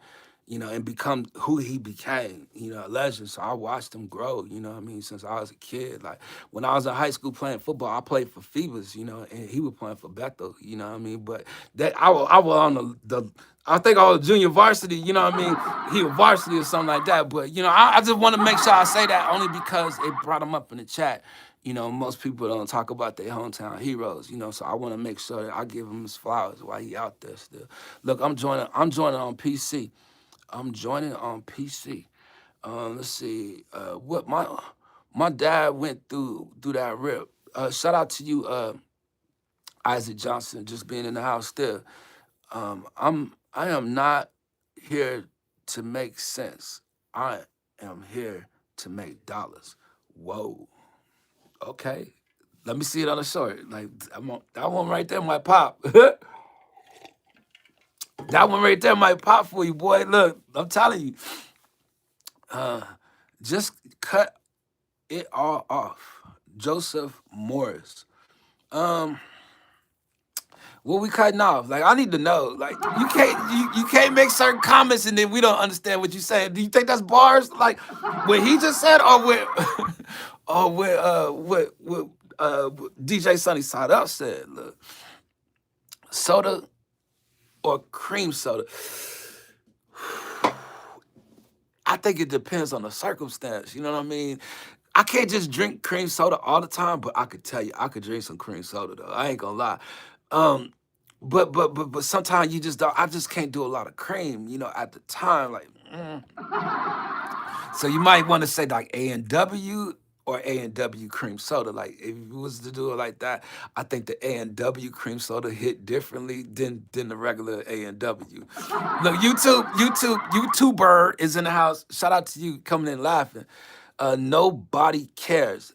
you know, and become who he became, you know, a legend. So I watched him grow, you know what I mean, since I was a kid. Like, when I was in high school playing football, I played for Phoebus, you know, and he was playing for Bethel, you know what I mean. But that I was on the I think I was junior varsity, you know what I mean? He was varsity or something like that. But, you know, I just want to make sure I say that only because it brought him up in the chat. You know, most people don't talk about their hometown heroes, you know, so I want to make sure that I give him his flowers while he out there still. Look, I'm joining on PC. I'm joining on PC. Let's see. What my dad went through that rip. Shout out to you, Isaac Johnson, just being in the house still. I am not here to make sense. I am here to make dollars. Whoa. Okay. Let me see it on the short. Like, that one right there might pop. That one right there might pop for you, boy. Look, I'm telling you. Just cut it all off. Joseph Morris. What we cutting off? Like, I need to know. Like, you can't make certain comments and then we don't understand what you saying. Do you think that's bars? Like what he just said, or what or what DJ Sunny Side Up said? Look, soda or cream soda. I think it depends on the circumstance. You know what I mean? I can't just drink cream soda all the time, but I could tell you, I could drink some cream soda though. I ain't gonna lie. But sometimes you just don't. I just can't do a lot of cream. You know, at the time, like. So you might want to say like A&W or A&W cream soda. Like, if you was to do it like that, I think the A&W cream soda hit differently than the regular A&W. Look, YouTuber is in the house. Shout out to you coming in laughing. Nobody cares.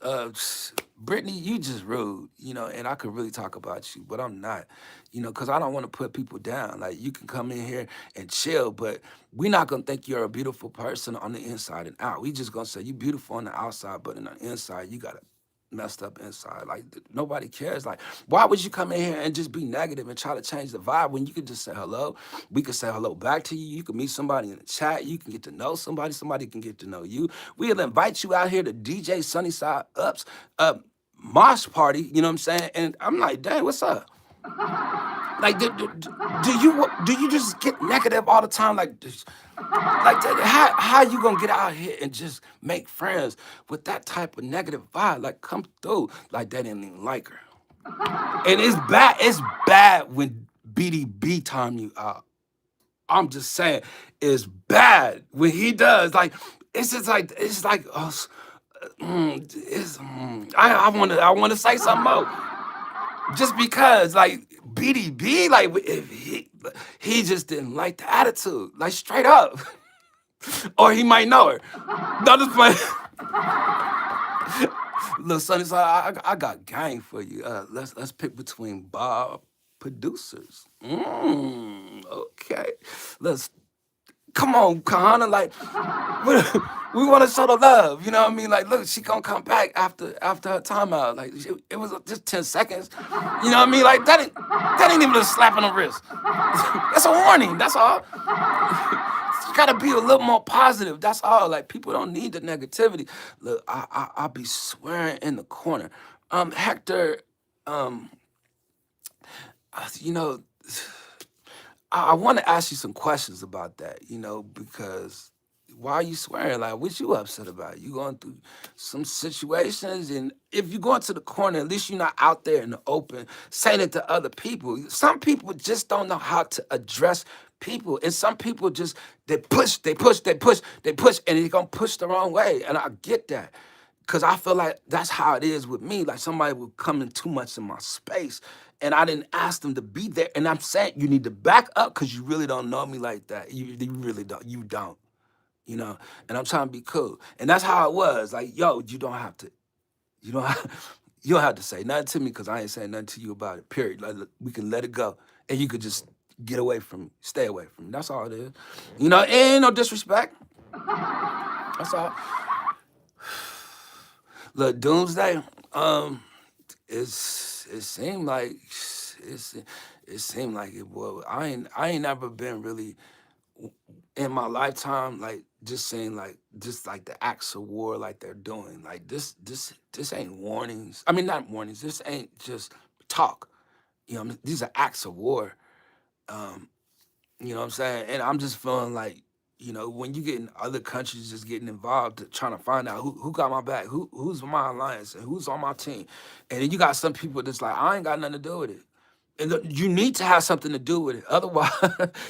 Brittany, you just rude, you know, and I could really talk about you, but I'm not, you know, because I don't want to put people down. Like, you can come in here and chill, but we're not going to think you're a beautiful person on the inside and out. We just going to say you beautiful on the outside, but on the inside, you got to messed up inside. Like, nobody cares. Like, why would you come in here and just be negative and try to change the vibe when you could just say hello? We could say hello back to you. You can meet somebody in the chat. You can get to know somebody. Somebody can get to know you. We'll invite you out here to DJ Sunnyside Up's mosh party. You know what I'm saying? And I'm like, dang, what's up? Like, do you just get negative all the time? Like, how you gonna get out here and just make friends with that type of negative vibe? Like, come through. Like, they didn't even like her. And it's bad. It's bad when BDB time you out. I'm just saying, it's bad when he does. Like, it's just like I want to say something more. Just because, like, BDB, like, if he just didn't like the attitude, like, straight up. Or he might know her. No, just play. Little Sonny, so I got game for you. Let's pick between Bob producers. Okay. Let's come on, Kahana. Like we, we want to show the love. You know what I mean? Like, look, she gonna come back after her timeout. Like it was just 10 seconds. You know what I mean? Like that ain't even a slap on the wrist. That's a warning. That's all. You gotta be a little more positive. That's all. Like people don't need the negativity. Look, I'll be swearing in the corner. Hector, um, you know, I want to ask you some questions about that. You know, because why are you swearing? Like, what you upset about? You going through some situations, and if you go into the corner, at least you're not out there in the open saying it to other people. Some people just don't know how to address people, and some people just they push, and they're gonna push the wrong way. And I get that. Cause I feel like that's how it is with me. Like somebody will come in too much in my space, and I didn't ask them to be there. And I'm saying you need to back up because you really don't know me like that. You really don't. You don't. You know. And I'm trying to be cool. And that's how it was. Like, yo, you don't have to. You don't. You don't have to say nothing to me because I ain't saying nothing to you about it. Period. Like, we can let it go, and you could just get away from me. Stay away from me. That's all it is. You know. Ain't no disrespect. That's all. Look, Doomsday. It seemed like it's it seemed like it. Boy, I ain't never been really in my lifetime like just saying like just like the acts of war like they're doing like this ain't warnings. I mean not warnings. This ain't just talk. You know, what I mean? These are acts of war. Um, you know what I'm saying? And I'm just feeling like, you know, when you get in other countries just getting involved trying to find out who got my back, who's my alliance and who's on my team. And then you got some people that's like, I ain't got nothing to do with it. And you need to have something to do with it. Otherwise,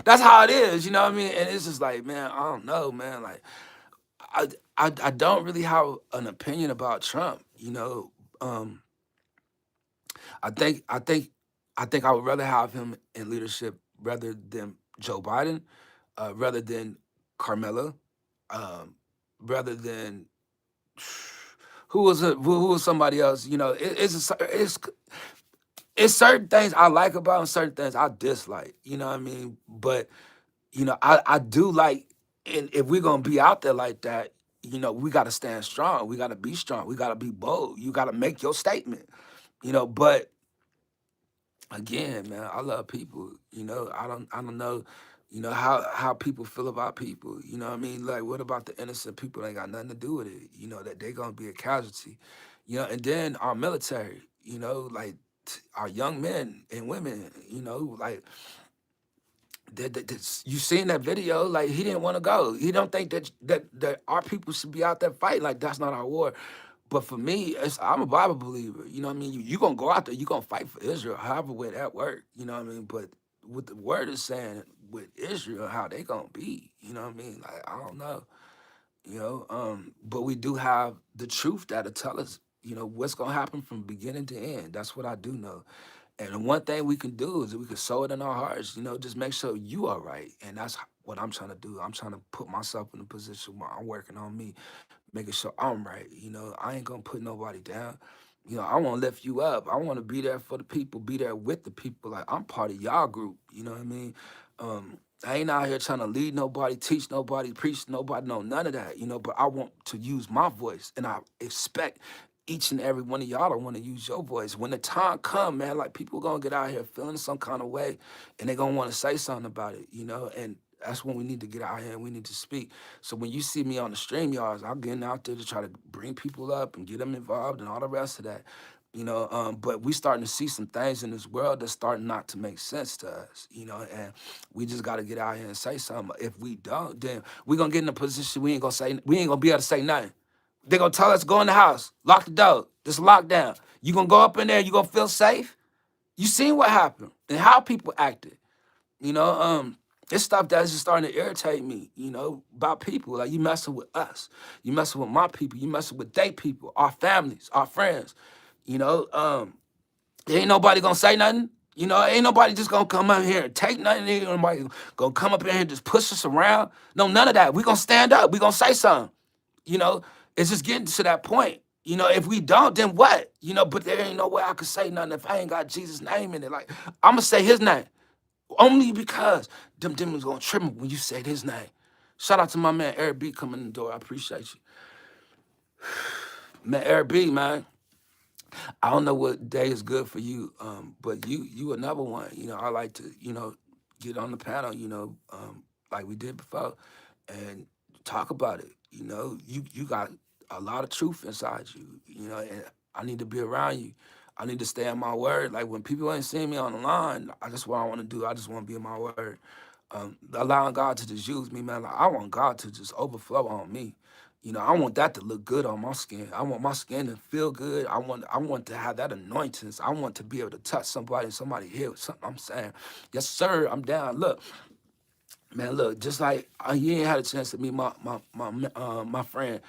that's how it is, you know what I mean? And it's just like, man, I don't know, man. Like I don't really have an opinion about Trump, you know. Um, I think I think I think I would rather have him in leadership rather than Joe Biden, rather than Carmela, um, rather than who was somebody else. You know, it's certain things I like about him, certain things I dislike. You know what I mean? But you know, I do like, and if we're gonna be out there like that, you know, we got to stand strong. We got to be strong. We got to be bold. You got to make your statement. You know, but again, man, I love people. You know, I don't know, you know, how people feel about people. You know what I mean? Like, what about the innocent people that ain't got nothing to do with it? You know, that they gonna be a casualty. You know, and then our military. You know, like our young men and women. You know, like you seen that video? Like he didn't want to go. He don't think that our people should be out there fighting. Like that's not our war. But for me, I'm a Bible believer. You know what I mean? You gonna go out there, you gonna fight for Israel, however way that work. You know what I mean? But what the word is saying with Israel, how they gonna be. You know what I mean? Like I don't know. You know, but we do have the truth that'll tell us, you know, what's gonna happen from beginning to end. That's what I do know. And the one thing we can do is we can sow it in our hearts, you know, just make sure you are right. And that's what I'm trying to do. I'm trying to put myself in a position where I'm working on me, making sure I'm right. You know, I ain't gonna put nobody down. You know, I want to lift you up. I want to be there for the people, be there with the people. Like I'm part of y'all group. You know what I mean? I ain't out here trying to lead nobody, teach nobody, preach nobody, no, none of that. You know, but I want to use my voice, and I expect each and every one of y'all to want to use your voice. When the time come, man, like people gonna get out here feeling some kind of way, and they gonna want to say something about it. You know, and that's when we need to get out here and we need to speak. So when you see me on the stream yards, I'm getting out there to try to bring people up and get them involved and all the rest of that. You know, but we starting to see some things in this world that's starting not to make sense to us, you know, and we just got to get out here and say something. If we don't, then we going to get in a position we ain't going to be able to say nothing. They're going to tell us, go in the house, lock the door, this lockdown. You going to go up in there, you going to feel safe? You seen what happened and how people acted. You know, it's stuff that's just starting to irritate me, you know, about people. Like you messing with us. You messing with my people. You messing with they people, our families, our friends. You know, ain't nobody gonna say nothing. You know, ain't nobody just gonna come up here and take nothing. Ain't nobody gonna come up in here and just push us around. No, none of that. We gonna stand up. We gonna say something. You know, it's just getting to that point. You know, if we don't, then what? You know, but there ain't no way I could say nothing if I ain't got Jesus' name in it. Like, I'm gonna say his name. Only because them demons gonna trip me when you said his name. Shout out to my man Eric B coming in the door. I appreciate you. Man, Eric B, man. I don't know what day is good for you, but you another one. You know, I like to, get on the panel, like we did before, and talk about it. You know, you got a lot of truth inside you. You know, and I need to be around you. I need to stay in my word. Like when people ain't seeing me on the line, I just what I want to do. I just want to be in my word. Allowing God to just use me, man. Like I want God to just overflow on me. You know, I want that to look good on my skin. I want my skin to feel good. I want to have that anointing. I want to be able to touch somebody and somebody heal something. I'm saying, yes, sir, I'm down. Look, man, look, just like you ain't had a chance to meet my friend,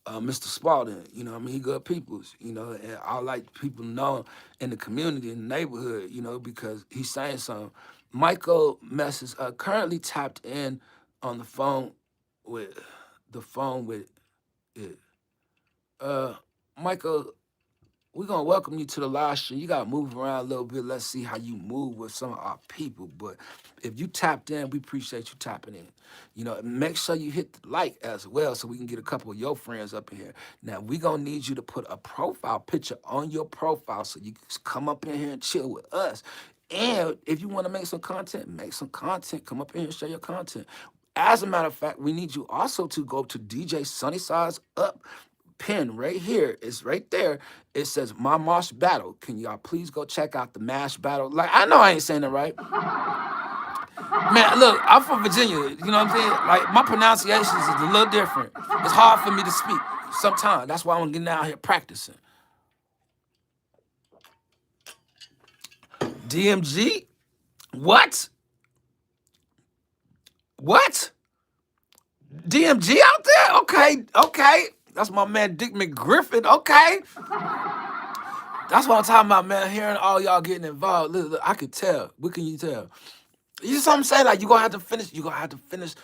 Mr. Spalding. You know, I mean, he good peoples. You know, and I like people know in the community, in the neighborhood. You know, because he's saying something. Michael Mess is currently tapped in on with the phone with it. Uh, Michael, we're gonna welcome you to the live stream. You gotta move around a little bit. Let's see how you move with some of our people. But if you tapped in, we appreciate you tapping in. You know, make sure you hit the like as well so we can get a couple of your friends up in here. Now we gonna need you to put a profile picture on your profile so you can come up in here and chill with us. And if you want to make some content, make some content. Come up in here and share your content. As a matter of fact, we need you also to go to DJ Sunnyside's Up pin right here. It's right there. It says My Mosh Battle. Can y'all please go check out the Mash Battle? Like, I know I ain't saying it right. Man, look, I'm from Virginia. You know what I'm saying? Like, my pronunciations is a little different. It's hard for me to speak sometimes. That's why I'm getting out here practicing. DMG? What? What? DMG out there? Okay, okay. That's my man Dick McGriffin. Okay. That's what I'm talking about, man. Hearing all y'all getting involved. Look, I could tell. What can you tell? You know what I'm saying? Like, you're gonna have to finish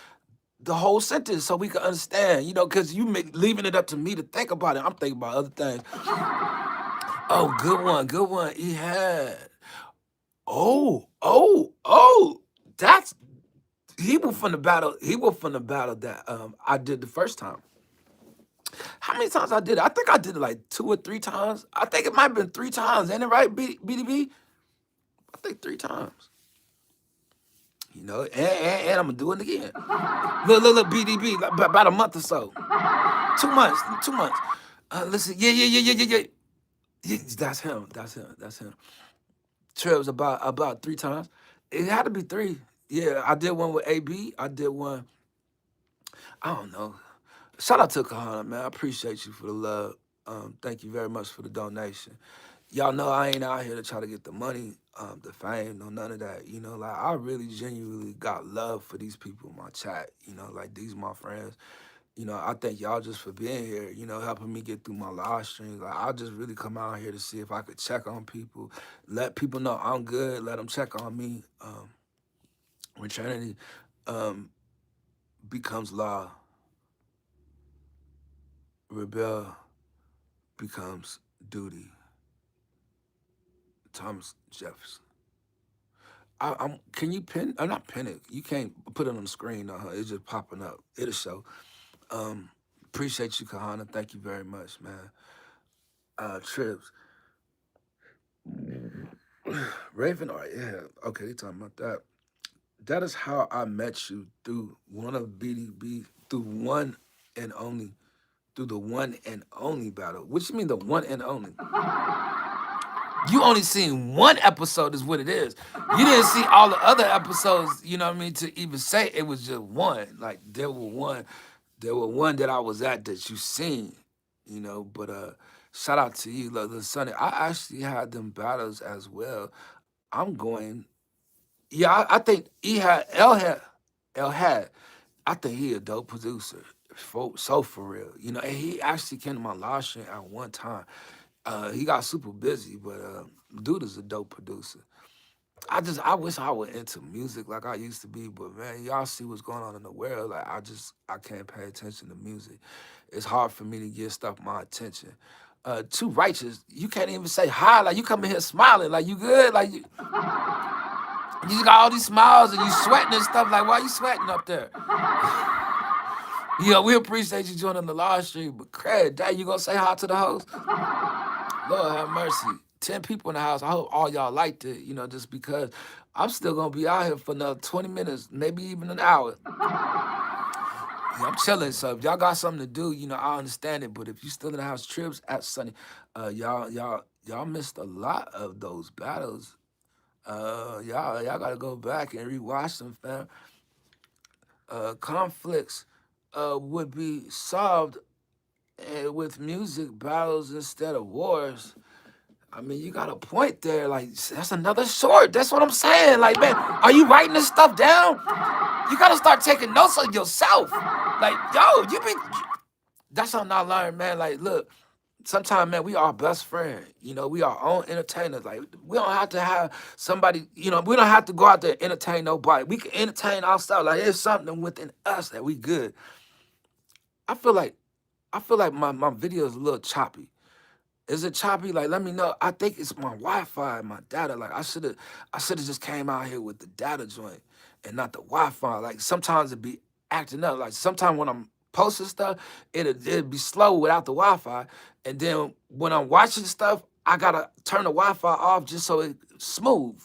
the whole sentence so we can understand, because leaving it up to me to think about it. I'm thinking about other things. Oh, good one, good one. He had. Oh, that's he was from the battle. He was from the battle that I did the first time. How many times I did it? I think I did it like 2 or 3 times. I think it might have been 3 times. Ain't it right, BDB? I think 3 times. And I'm gonna do it again. Look, BDB, like, about a month or so. 2 months, 2 months. Listen, yeah. Yeah, that's him. That's him. Trips about 3 times. It had to be three. Yeah, I did one with AB. I did one. I don't know. Shout out to Kahana, man. I appreciate you for the love. Thank you very much for the donation. Y'all know I ain't out here to try to get the money, the fame, no none of that. Like I really genuinely got love for these people in my chat. Like these my friends. I thank y'all just for being here, helping me get through my live streams. Like, I'll just really come out here to see if I could check on people, let people know I'm good, let them check on me. When Trinity um, becomes law, rebel becomes duty. Thomas Jefferson. Can you pin? I'm not pin it. You can't put it on the screen. It's just popping up. It'll show. Appreciate you, Kahana. Thank you very much, man. Trips. Raven, all right, yeah. Okay, they talking about that. That is how I met you through one of BDB, through one and only, through the one and only battle. What you mean the one and only? You only seen one episode is what it is. You didn't see all the other episodes, you know what I mean, to even say it was just one. Like there were one that I was at that you seen, but shout out to you, Love Sonny. I actually had them battles as well. I'm going. Yeah, I think he had El had. I think he a dope producer. For real, and he actually came to my live stream at one time. He got super busy, but dude is a dope producer. I wish I was into music like I used to be, but man, y'all see what's going on in the world. Like I can't pay attention to music. It's hard for me to give stuff my attention. Too righteous. You can't even say hi. Like you come in here smiling. Like you good. Like you just got all these smiles and you sweating and stuff. Like why you sweating up there? We appreciate you joining the live stream, but Craig, dang, you gonna say hi to the host? Lord have mercy. 10 people in the house. I hope all y'all liked it, just because I'm still gonna be out here for another 20 minutes, maybe even an hour. Yeah, I'm chilling. So if y'all got something to do, I understand it. But if you still in the house, trips at Sunny, y'all missed a lot of those battles. Y'all gotta go back and rewatch them, fam. Conflicts would be solved with music battles instead of wars. I mean, you got a point there. Like, that's another short. That's what I'm saying. Like, man, are you writing this stuff down? You gotta start taking notes of yourself. Like, yo, that's something I learned, man. Like, look, sometimes, man, we are best friend. We are our own entertainers. Like, we don't have to have somebody, we don't have to go out there and entertain nobody. We can entertain ourselves. Like, there's something within us that we good. I feel like my video is a little choppy. Is it choppy? Like, let me know. I think it's my Wi-Fi and my data. Like, I should have just came out here with the data joint and not the Wi-Fi. Like, sometimes it be acting up. Like, sometimes when I'm posting stuff, it'd be slow without the Wi-Fi. And then when I'm watching stuff, I gotta turn the Wi-Fi off just so it's smooth.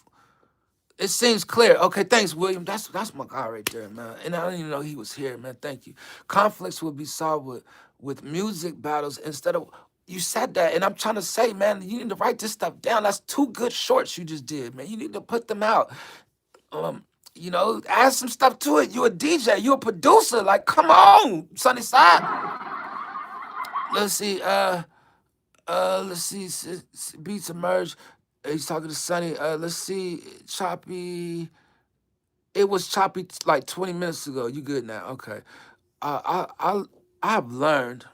It seems clear. Okay, thanks, William. That's my guy right there, man. And I didn't even know he was here, man. Thank you. Conflicts will be solved with music battles instead of you said that, and I'm trying to say, man, you need to write this stuff down. That's two good shorts you just did, man. You need to put them out. Um, add some stuff to it. You a DJ, you a producer. Like, come on, Sunny Side. Let's see. Let's see. Beats emerge. He's talking to Sunny. Let's see. Choppy. It was choppy like 20 minutes ago. You good now? Okay. I have learned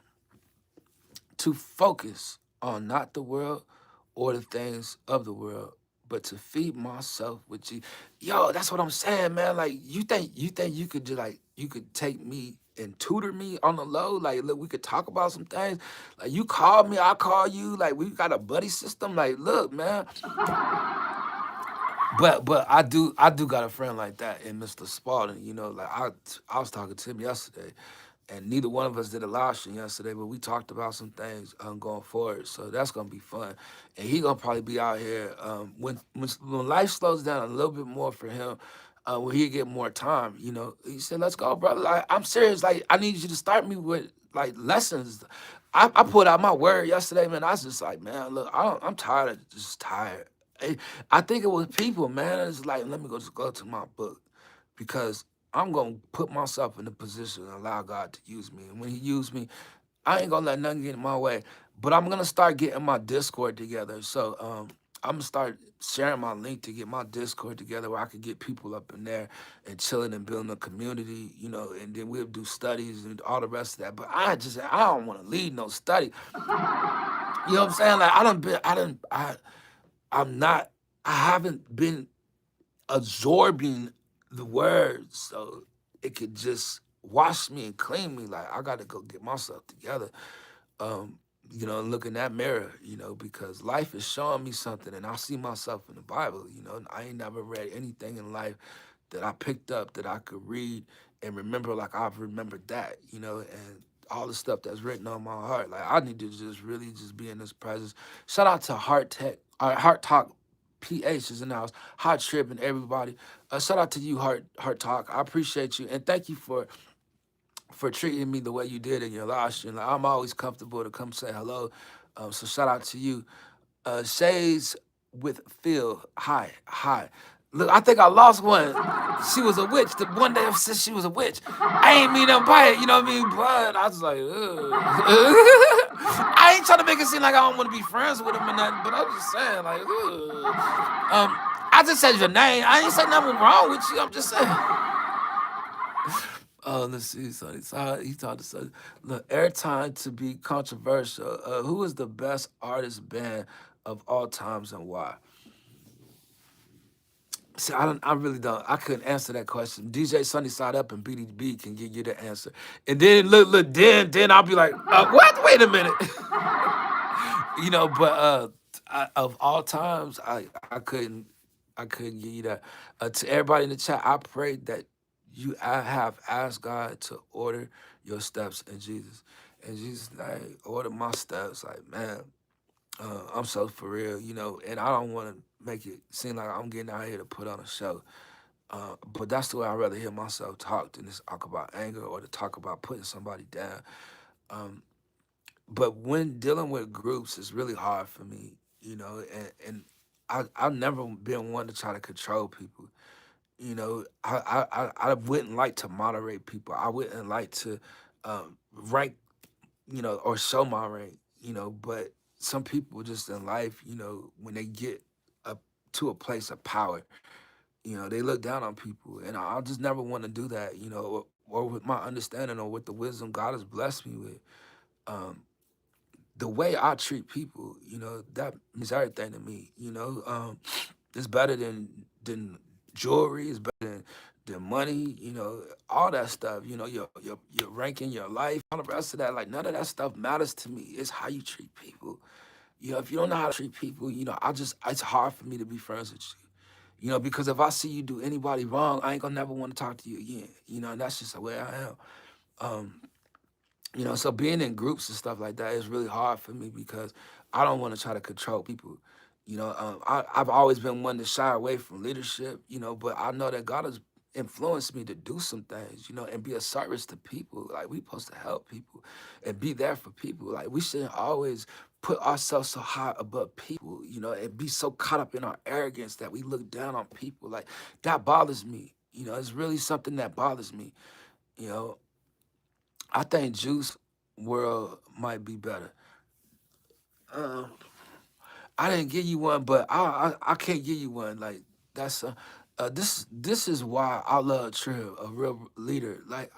to focus on not the world or the things of the world, but to feed myself with you. Yo, that's what I'm saying, man. Like you think you could just like you could take me and tutor me on the low. Like, look, we could talk about some things. Like you call me, I call you. Like we got a buddy system. Like, look, man. But I do got a friend like that in Mr. Spalding. Like I was talking to him yesterday, and neither one of us did a live stream yesterday, but we talked about some things going forward. So that's gonna be fun, and he gonna probably be out here when life slows down a little bit more for him. When he get more time, he said, "Let's go, brother. Like, I'm serious. Like, I need you to start me with like lessons." I put out my word yesterday, man. I was just like, man, look, I'm tired of just tired. I think it was people, man. It's like, let me just go to my book because I'm gonna put myself in a position and allow God to use me. And when He used me, I ain't gonna let nothing get in my way. But I'm gonna start getting my Discord together. So I'm gonna start sharing my link to get my Discord together where I can get people up in there and chilling and building a community, and then we'll do studies and all the rest of that. But I don't want to lead no study. You know what I'm saying? Like I'm not I haven't been absorbing the words so it could just wash me and clean me. Like I gotta go get myself together. And look in that mirror, because life is showing me something and I see myself in the Bible, and I ain't never read anything in life that I picked up that I could read and remember like I've remembered that, and all the stuff that's written on my heart. Like I need to just really just be in this presence. Shout out to Heart Talk PH is in the house. Hot Trip and everybody. Shout out to you, Heart Talk. I appreciate you and thank you for treating me the way you did in your last stream. Like, I'm always comfortable to come say hello. So shout out to you. Shades with Phil. Hi. Look, I think I lost one. She was a witch. The one day said she was a witch. I ain't mean to bite it, you know what I mean? But I was like, ugh. I ain't trying to make it seem like I don't want to be friends with him or nothing, but I'm just saying, like, ugh. I just said your name. I ain't saying nothing wrong with you. I'm just saying. Oh, let's see. So he taught us. Look, airtime to be controversial. Who is the best artist band of all times and why? See, I really don't. I couldn't answer that question. DJ Sunny Side Up and BDB can give you the answer. And then look, then I'll be like, what? Wait a minute. But of all times, I couldn't give you that. To everybody in the chat, I pray that I have asked God to order your steps in Jesus. And Jesus, like, order my steps. Like, man, I'm so for real, and I don't want to make it seem like I'm getting out here to put on a show. But that's the way I'd rather hear myself talk than to talk about anger or to talk about putting somebody down. Um, but when dealing with groups, it's really hard for me, and I've never been one to try to control people. I wouldn't like to moderate people. I wouldn't like to rank, or show my rank, but some people just in life, when they get up to a place of power, they look down on people. And I just never want to do that, or with my understanding or with the wisdom God has blessed me with. Um, the way I treat people, that means everything to me. It's better than jewelry. It's better than money. All that stuff. Your ranking, your life, all the rest of that. Like none of that stuff matters to me. It's how you treat people. If you don't know how to treat people, it's hard for me to be friends with you. Because if I see you do anybody wrong, I ain't gonna never want to talk to you again. And that's just the way I am. Um, so being in groups and stuff like that is really hard for me because I don't want to try to control people. I've always been one to shy away from leadership, but I know that God has influenced me to do some things, and be a service to people. Like we supposed to help people and be there for people. Like we shouldn't always put ourselves so high above people, and be so caught up in our arrogance that we look down on people. Like that bothers me. It's really something that bothers me. You know, I think Juice World might be better. Um, I didn't give you one, but I can't give you one. Like that's this is why I love Trill, a real leader. Like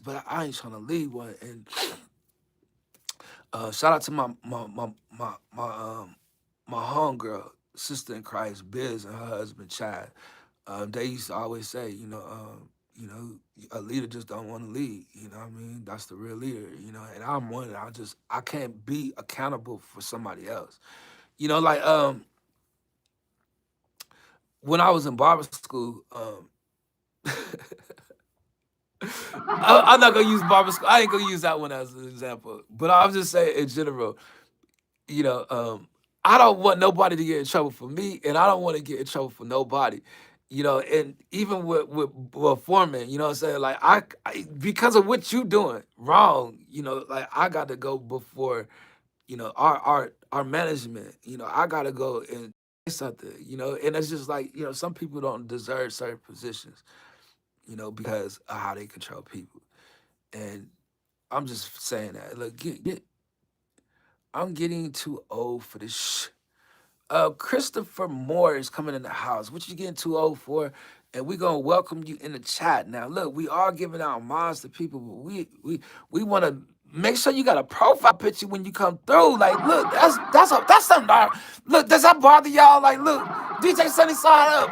but I ain't trying to lead one. And shout out to my homegirl, sister in Christ, Biz, and her husband Chad. They used to always say, a leader just don't want to lead. You know what I mean? That's the real leader. And I'm one. I can't be accountable for somebody else. Like when I was in barber school, I'm not gonna use barber school. I ain't gonna use that one as an example. But I'll just say in general, you know, um, I don't want nobody to get in trouble for me, and I don't want to get in trouble for nobody. And even with foreman, what I'm saying? Like because of what you doing wrong, like I got to go before, our management. I got to go and say something. And it's just like, some people don't deserve certain positions, because of how they control people. And I'm just saying that. Look, I'm getting too old for this. Christopher Moore is coming in the house. What you getting too old for? And we gonna welcome you in the chat. Now, look, we are giving out mods to people, but we want to make sure you got a profile picture when you come through. Like, look, that's something. Look, does that bother y'all? Like, look, DJ Sunny Side Up.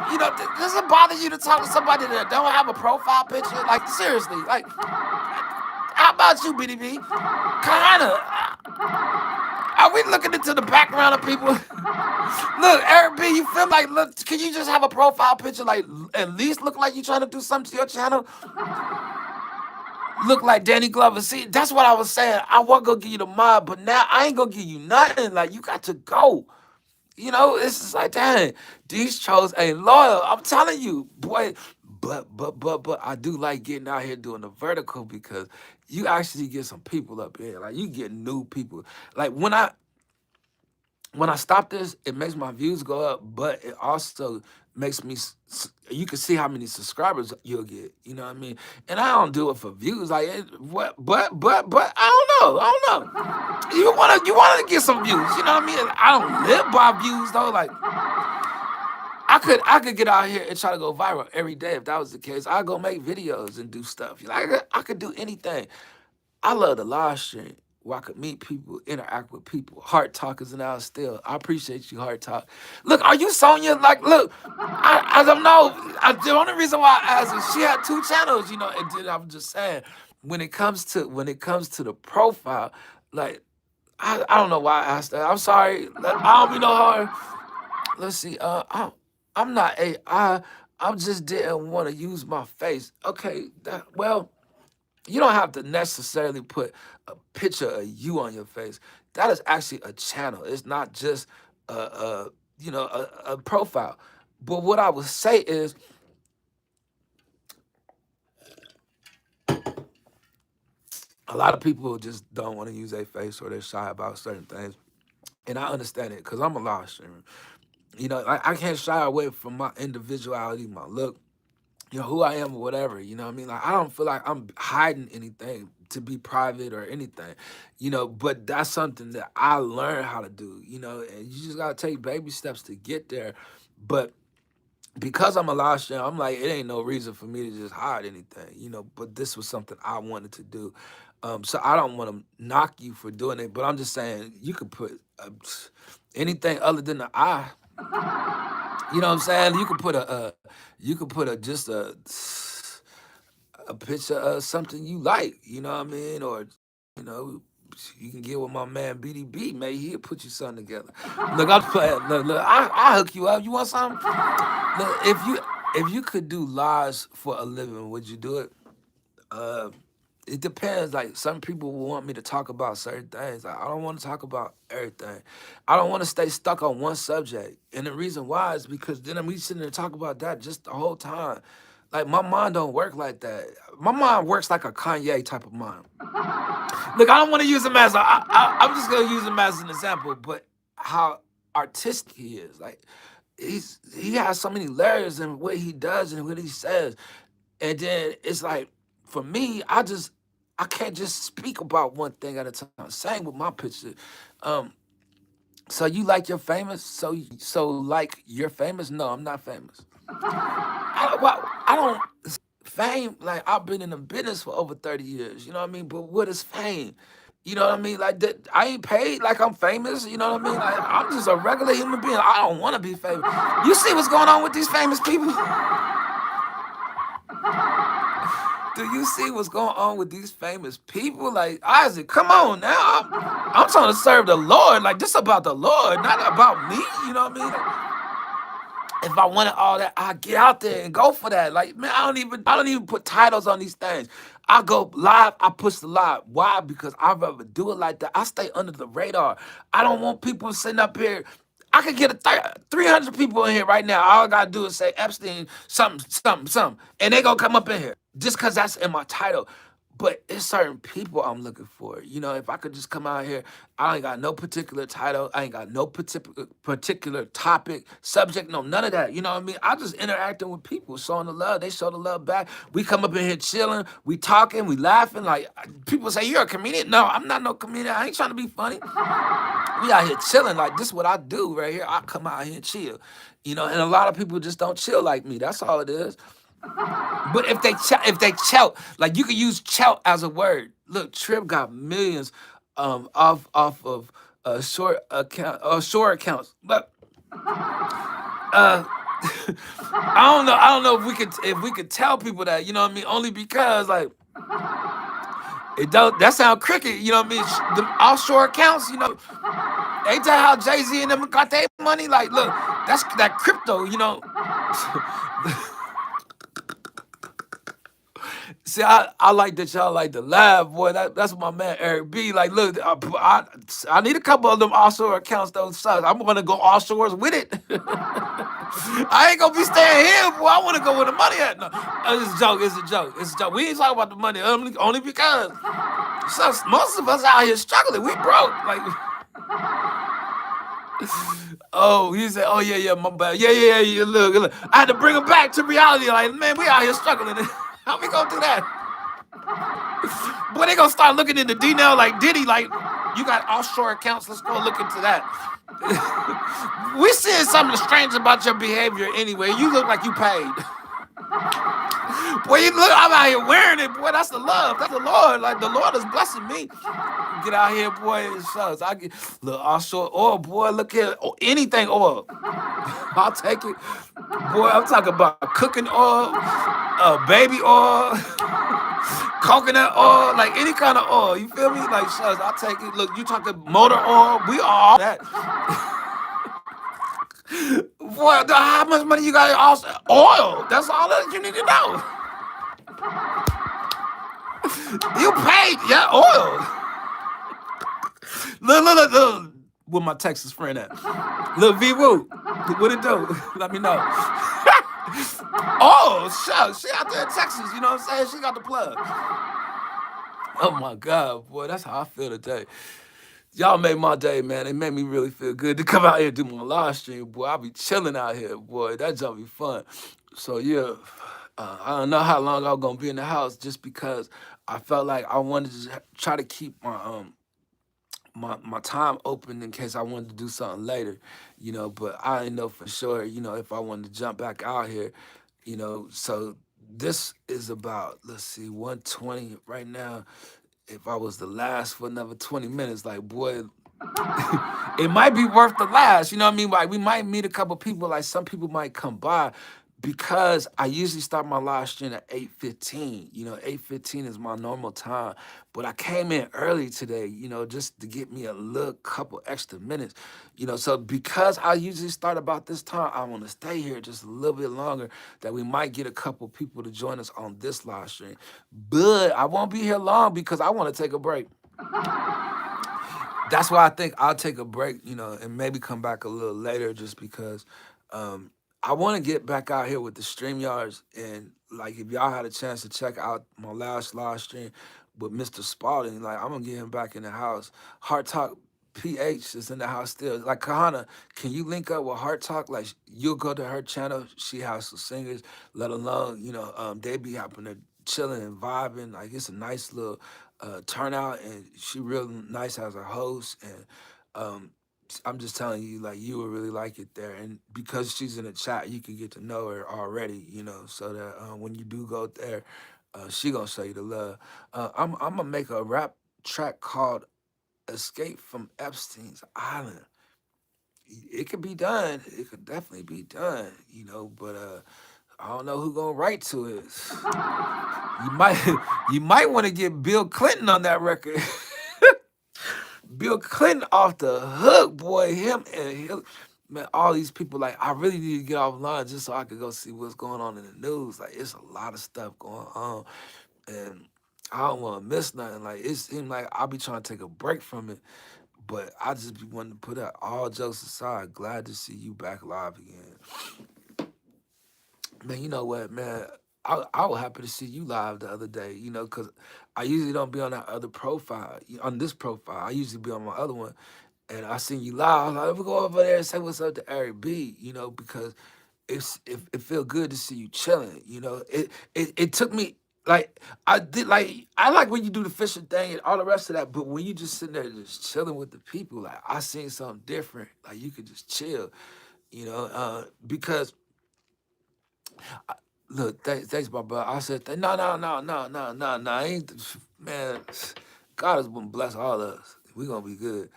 Does it bother you to talk to somebody that don't have a profile picture? Like, seriously, like, how about you, BDB? Kinda. Are we looking into the background of people? Look, Eric B, you feel like, look, can you just have a profile picture, like, at least look like you trying to do something to your channel? Look like Danny Glover. See, that's what I was saying. I was gonna give you the mod, but now I ain't gonna give you nothing. Like, you got to go. It's just like, dang, these trolls ain't loyal. I'm telling you, boy. But I do like getting out here doing the vertical because you actually get some people up here. Like, you get new people. Like, when I stop this, it makes my views go up, but it also makes me. You can see how many subscribers you'll get. You know what I mean? And I don't do it for views. Like what? But I don't know. You wanna get some views. You know what I mean? I don't live by views though. Like I could get out here and try to go viral every day if that was the case. I'd go make videos and do stuff. Like I could do anything. I love the live stream. where I could meet people, interact with people. Heart Talk is an out still. I appreciate you, Heart Talk. Look, are you Sonya? Like, look, I don't know. The only reason why I asked is she had 2 channels, and then I'm just saying, when it comes to the profile, like I don't know why I asked that. I'm sorry. I don't be no hard. Let's see. I'm not AI. I just didn't want to use my face. Okay. Well, you don't have to necessarily put a picture of you on your face. That is actually a channel. It's not just a profile. But what I would say is a lot of people just don't want to use their face or they're shy about certain things. And I understand it because I'm a live streamer. I can't shy away from my individuality, my look, who I am or whatever. You know what I mean? Like, I don't feel like I'm hiding anything to be private or anything, but that's something that I learned how to do, and you just gotta take baby steps to get there. But because I'm a live streamer, I'm like, it ain't no reason for me to just hide anything, but this was something I wanted to do. So I don't want to knock you for doing it, but I'm just saying you could put anything other than the eye. You know what I'm saying? You could put just a picture of something you like. You know what I mean? Or you know, you can get with my man BDB. Maybe he'll put you something together. Look, I'm playing. Look, I hook you up. You want something? Look, if you could do lives for a living, would you do it? Uh, it depends. Like some people will want me to talk about certain things. Like, I don't want to talk about everything. I don't want to stay stuck on one subject. And the reason why is because then I'm sitting there talking about that just the whole time. Like my mind don't work like that. My mind works like a Kanye type of mind. Look, I don't want to use him as I'm just gonna use him as an example, but how artistic he is. Like he has so many layers in what he does and what he says. And then it's like, for me, I can't just speak about one thing at a time. Same with my picture. Um, so you like you're famous? So like you're famous? No, I'm not famous. I don't fame, like I've been in the business for over 30 years, you know what I mean? But what is fame? You know what I mean? Like that I ain't paid like I'm famous, you know what I mean? Like I'm just a regular human being. I don't want to be famous. You see what's going on with these famous people? Do you see what's going on with these famous people? Like, Isaac, come on now. I'm trying to serve the Lord. Like, this about the Lord, not about me. You know what I mean? If I wanted all that, I get out there and go for that. Like, man, I don't even put titles on these things. I go live, I push the live. Why? Because I'd rather do it like that. I stay under the radar. I don't want people sitting up here. I could get 300 people in here right now. All I gotta do is say Epstein, something, something, something, and they gonna come up in here just because that's in my title. But it's certain people I'm looking for. If I could just come out here, I ain't got no particular title. I ain't got no particular topic, subject, no, none of that. You know what I mean? I just interacting with people, showing the love. They show the love back. We come up in here chilling. We talking. We laughing. Like, people say, you're a comedian. No, I'm not no comedian. I ain't trying to be funny. We out here chilling. Like, this is what I do right here. I come out here and chill. And a lot of people just don't chill like me. That's all it is. But if they chout, like you can use chout as a word. Look, Trip got millions off of short accounts. But uh I don't know if we could tell people that, you know what I mean? Only because like it don't that sound cricket, you know what I mean? The offshore accounts, ain't that how Jay-Z and them got their money? Like, look, that's that crypto, See, I like that y'all like to laugh, boy. That's what my man Eric B. Like, look, I need a couple of them offshore accounts, though. Sucks. I'm gonna go offshores with it. I ain't gonna be staying here, boy. I want to go where the money at. No, it's a joke. It's a joke. It's a joke. We ain't talking about the money only because most of us out here struggling. We broke. Like, oh, he said, oh yeah, my bad. Yeah. Look. I had to bring him back to reality. Like, man, we out here struggling. How we gonna do that? Boy, they gonna start looking into D now like Diddy, like, you got offshore accounts, let's go look into that. We seeing something strange about your behavior anyway. You look like you paid. Boy, you look, I'm out here wearing it, boy. That's the love. That's the Lord. Like the Lord is blessing me. Get out here, boy. It shows. I get look offshore oil, boy. Look here, anything oil. I'll take it, boy. I'm talking about cooking oil, baby oil, coconut oil, like any kind of oil. You feel me? Like shucks, I'll take it. Look, you talking motor oil? We all that. Boy, how much money you got? Also, oil. That's all that you need to know. You paid, yeah, oil. Look. Where my Texas friend at? Look, V Woo. What it do? Let me know. Oh, shucks. She out there in Texas, you know what I'm saying? She got the plug. Oh my God, boy, that's how I feel today. Y'all made my day, man. It made me really feel good to come out here and do my live stream, boy. I'll be chilling out here, boy. That jump be fun. So yeah, I don't know how long I'm gonna be in the house, just because I felt like I wanted to try to keep my time open in case I wanted to do something later, But I didn't know for sure, if I wanted to jump back out here, So this is about, let's see, 120 right now. If I was to last for another 20 minutes, like, boy, it might be worth the last. You know what I mean? Like, we might meet a couple people. Like, some people might come by, because I usually start my live stream at 8:15. 8:15 is my normal time. But I came in early today, just to get me a little couple extra minutes. So because I usually start about this time, I want to stay here just a little bit longer, that we might get a couple people to join us on this live stream. But I won't be here long because I want to take a break. That's why I think I'll take a break, and maybe come back a little later, just because I want to get back out here with the StreamYards. And like, if y'all had a chance to check out my last live stream with Mr. Spalding, like, I'm gonna get him back in the house. Heart Talk PH is in the house still. Like, Kahana, can you link up with Heart Talk? Like, you'll go to her channel. She has some singers, let alone, they be happening to chilling and vibing. Like, it's a nice little turnout, and she real nice as a host. And I'm just telling you, like, you would really like it there. And because she's in the chat, you can get to know her already, so that when you do go there, she gonna show you the love. I'm gonna make a rap track called "Escape from Epstein's Island." It could be done. It could definitely be done, But I don't know who gonna write to it. You might you might want to get Bill Clinton on that record. Bill Clinton off the hook, boy. Him and him, man, all these people. Like, I really need to get offline just so I could go see what's going on in the news. Like, it's a lot of stuff going on, and I don't want to miss nothing. Like, it seems like I'll be trying to take a break from it, but I just be wanting to put out, all jokes aside, glad to see you back live again. Man, you know what, man? I was happy to see you live the other day, because I usually don't be on that other profile, on this profile. I usually be on my other one. And I seen you live. I was like, let me go over there and say what's up to Eric B, because it feel good to see you chilling, It took me, like, I like when you do the fishing thing and all the rest of that, but when you just sitting there just chilling with the people, like, I seen something different. Like, you could just chill, because look, thanks, my brother. I said, no. I ain't, man. God is gonna bless all of us. We gonna be good.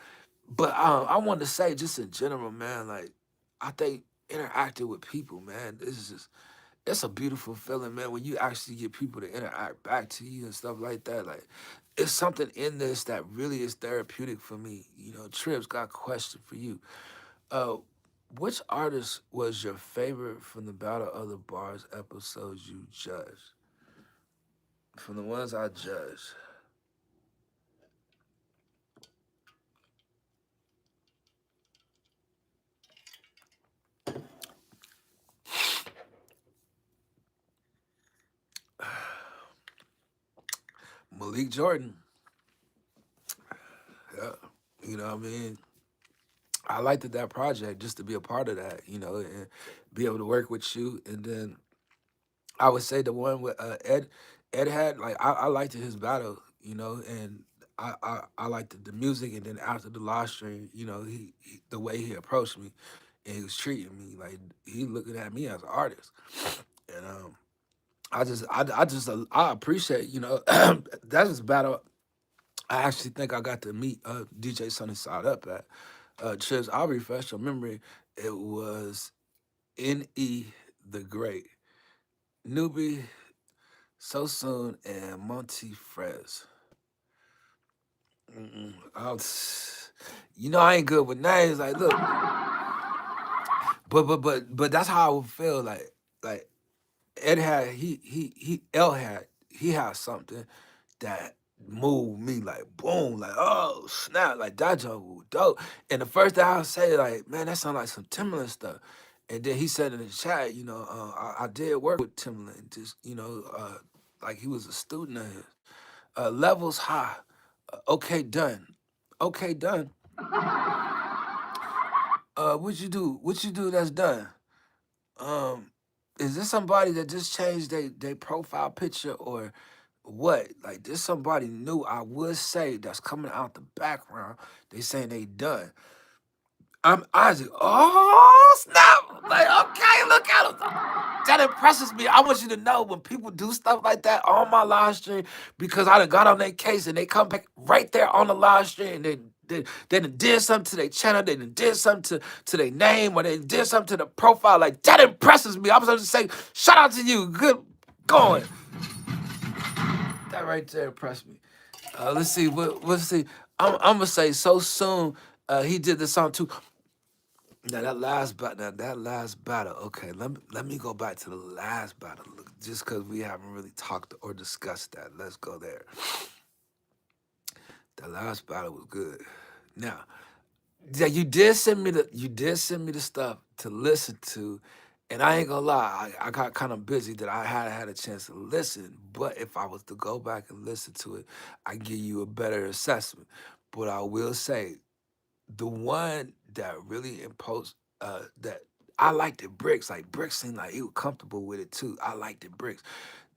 But I wanted to say, just in general, man. Like, I think interacting with people, man, it's a beautiful feeling, man. When you actually get people to interact back to you and stuff like that. Like, it's something in this that really is therapeutic for me. Trips, got a question for you. Uh, which artist was your favorite from the Battle of the Bars episodes you judged? From the ones I judged, Malik Jordan. Yeah, what I mean. I liked that project just to be a part of that, and be able to work with you. And then I would say the one with Ed. Ed had, like, I liked his battle, and I liked the music. And then after the live stream, the way he approached me, and he was treating me like he looking at me as an artist. And I appreciate, that's just battle. I actually think I got to meet DJ Sunny Side Up at Chips. I'll refresh your memory. It was N.E. the Great, Newbie, So Soon, and Monty Frez. I was, I ain't good with names. Like, look, but that's how I would feel. Like Ed had L had he had something that moved me like boom, like oh snap, like that joke was dope. And the first thing I would say, like, man, that sound like some Timberland stuff. And then he said in the chat, I did work with Timberland, just like he was a student of his. Levels high. Okay, done. Okay, done. What you do? What you do that's done? Um, is this somebody that just changed their profile picture or what? Like this somebody new, I would say, that's coming out the background. They saying they done. I'm Isaac. Oh snap! Like okay, look at him. That impresses me. I want you to know when people do stuff like that on my live stream because I done got on their case and they come back right there on the live stream and they done did something to their channel, they done did something to their name or they did something to the profile. Like that impresses me. I'm supposed to say, shout out to you. Good going. That right there impressed me. Let's see. Let's see. I'm gonna say so soon. He did the song too. Now that last battle. Okay, let me go back to the last battle. Look, just because we haven't really talked or discussed that, let's go there. That last battle was good. Now, yeah, you did send me the stuff to listen to, and I ain't gonna lie, I got kind of busy that I had a chance to listen. But if I was to go back and listen to it, I give you a better assessment. But I will say the one that really imposed that I liked it bricks. Like bricks seemed like he was comfortable with it too. I liked it bricks.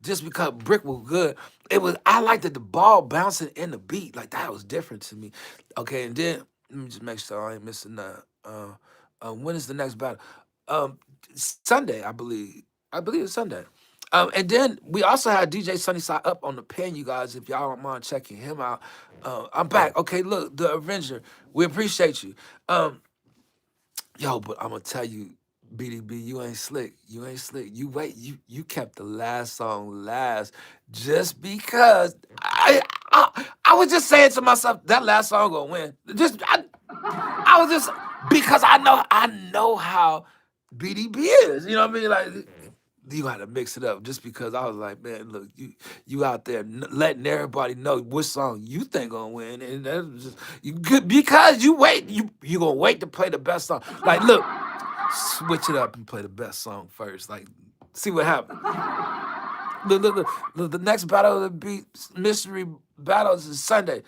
Just because brick was good, it was I liked it the ball bouncing in the beat. Like that was different to me. Okay, and then let me just make sure I ain't missing that. When is the next battle? Sunday, I believe. I believe it's Sunday. And then we also had DJ Sunnyside up on the pen, you guys. If y'all don't mind checking him out, I'm back. Okay, look, the Avenger. We appreciate you. Yo, but I'm gonna tell you, BDB, you ain't slick. You ain't slick. You wait. You kept the last song last, just because I was just saying to myself that last song gonna win. I was just because I know how BDB is. You know what I mean? Like you got to mix it up. Just because I was like, man, look, you out there letting everybody know which song you think gonna win, and that was just because you gonna wait to play the best song. Like, look, switch it up and play the best song first. Like, see what happens. The next battle of the beat mystery battles is Sunday.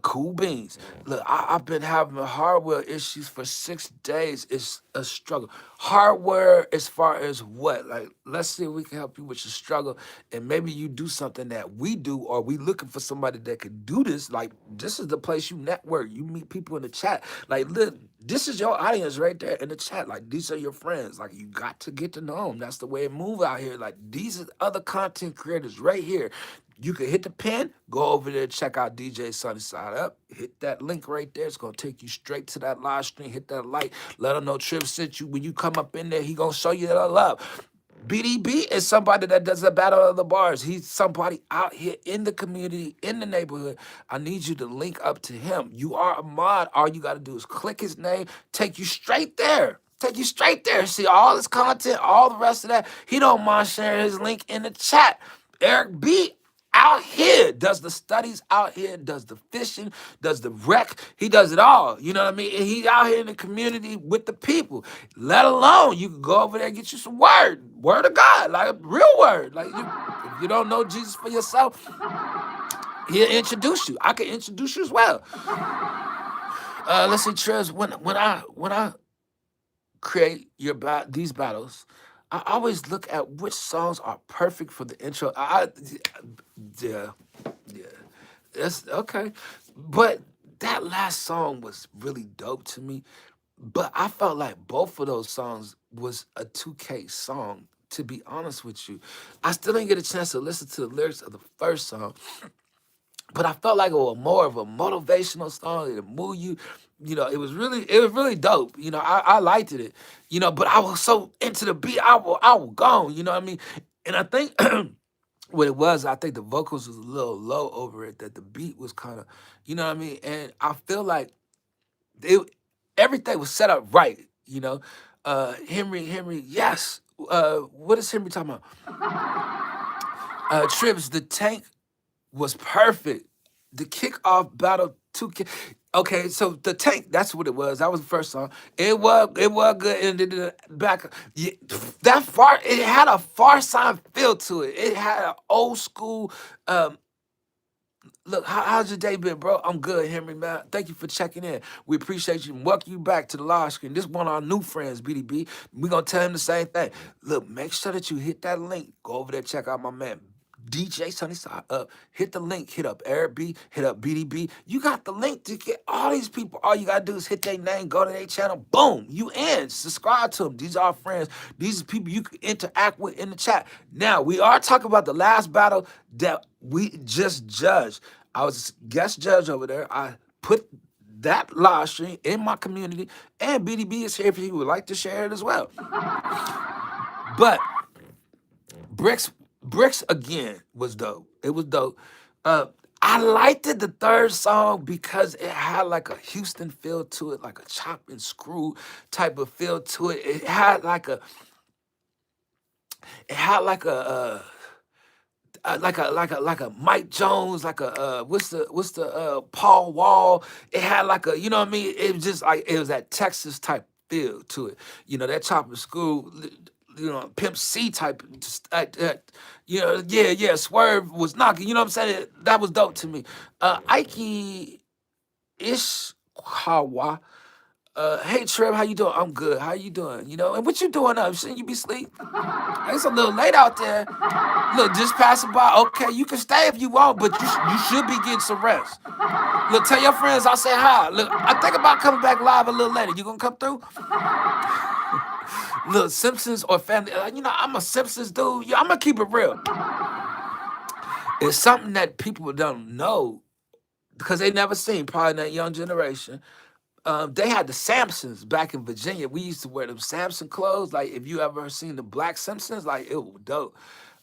Cool beans. Look, I've been having hardware issues for 6 days. It's a struggle. Hardware as far as what? Like, let's see if we can help you with your struggle. And maybe you do something that we do, or we looking for somebody that can do this. Like, this is the place you network. You meet people in the chat. Like, look, this is your audience right there in the chat. Like, these are your friends. Like, you got to get to know them. That's the way it move out here. Like, these are other content creators right here. You can hit the pin, go over there, check out DJ Sunny Side Up. Hit that link right there. It's gonna take you straight to that live stream. Hit that like. Let him know Trip sent you. When you come up in there, he gonna show you that love. BDB is somebody that does the battle of the bars. He's somebody out here in the community, in the neighborhood. I need you to link up to him. You are a mod. All you got to do is click his name, take you straight there. Take you straight there. See all his content, all the rest of that. He don't mind sharing his link in the chat. Eric B out here does the studies out here, does the fishing, does the rec. He does it all. You know what I mean? And he out here in the community with the people. Let alone you can go over there and get you some word of God, like a real word. Like if you don't know Jesus for yourself, he'll introduce you. I can introduce you as well. Let's see, Trez. When I create these battles, I always look at which songs are perfect for the intro. Yeah, yeah, that's okay. But that last song was really dope to me. But I felt like both of those songs was a 2K song to be honest with you. I still didn't get a chance to listen to the lyrics of the first song, but I felt like it was more of a motivational song. It move you. It was really dope. I liked it. But I was so into the beat, I was gone. You know what I mean? And I think what it was, I think the vocals was a little low over it. That the beat was kind of, you know what I mean? And I feel like it, everything was set up right. Henry, yes. What is Henry talking about? Trips, the tank was perfect. The kickoff battle two. Okay, so the tank. That's what it was. That was the first song. It was good. And then the back. Yeah, that far. It had a Far Side feel to it. It had an old school. Look, how's your day been, bro? I'm good, Henry, man. Thank you for checking in. We appreciate you and welcome you back to the live screen. This is one of our new friends, BDB. We're going to tell him the same thing. Look, make sure that you hit that link. Go over there, check out my man, DJ Sunnyside Up. Hit the link. Hit up Eric B. Hit up BDB. You got the link to get all these people. All you got to do is hit their name, go to their channel. Boom. You in. Subscribe to them. These are our friends. These are people you can interact with in the chat. Now, we are talking about the last battle that we just judged. I was guest judge over there. I put that live stream in my community, and BDB is here if he would like to share it as well. But Bricks again was dope. It was dope. I liked it the third song because it had like a Houston feel to it, like a chop and screw type of feel to it. It had like a Mike Jones, like a what's the Paul Wall. It had like a, you know what I mean? It was just like it was that Texas type feel to it. That chop and screw, Pimp C type, just yeah. Swerve was knocking. You know what I'm saying? That was dope to me. Ike Ishikawa. Hey Trev, how you doing? I'm good. How you doing? And what you doing up? Shouldn't you be asleep? It's a little late out there. Look, just passing by. Okay, you can stay if you want, but you should be getting some rest. Look, tell your friends I say hi. Look, I think about coming back live a little later. You gonna come through? Look, Simpsons or Family. I'm a Simpsons dude. I'm gonna keep it real. It's something that people don't know because they never seen, probably that young generation. They had the Samsons back in Virginia. We used to wear them Samson clothes. Like, if you ever seen the Black Simpsons, like, it was dope.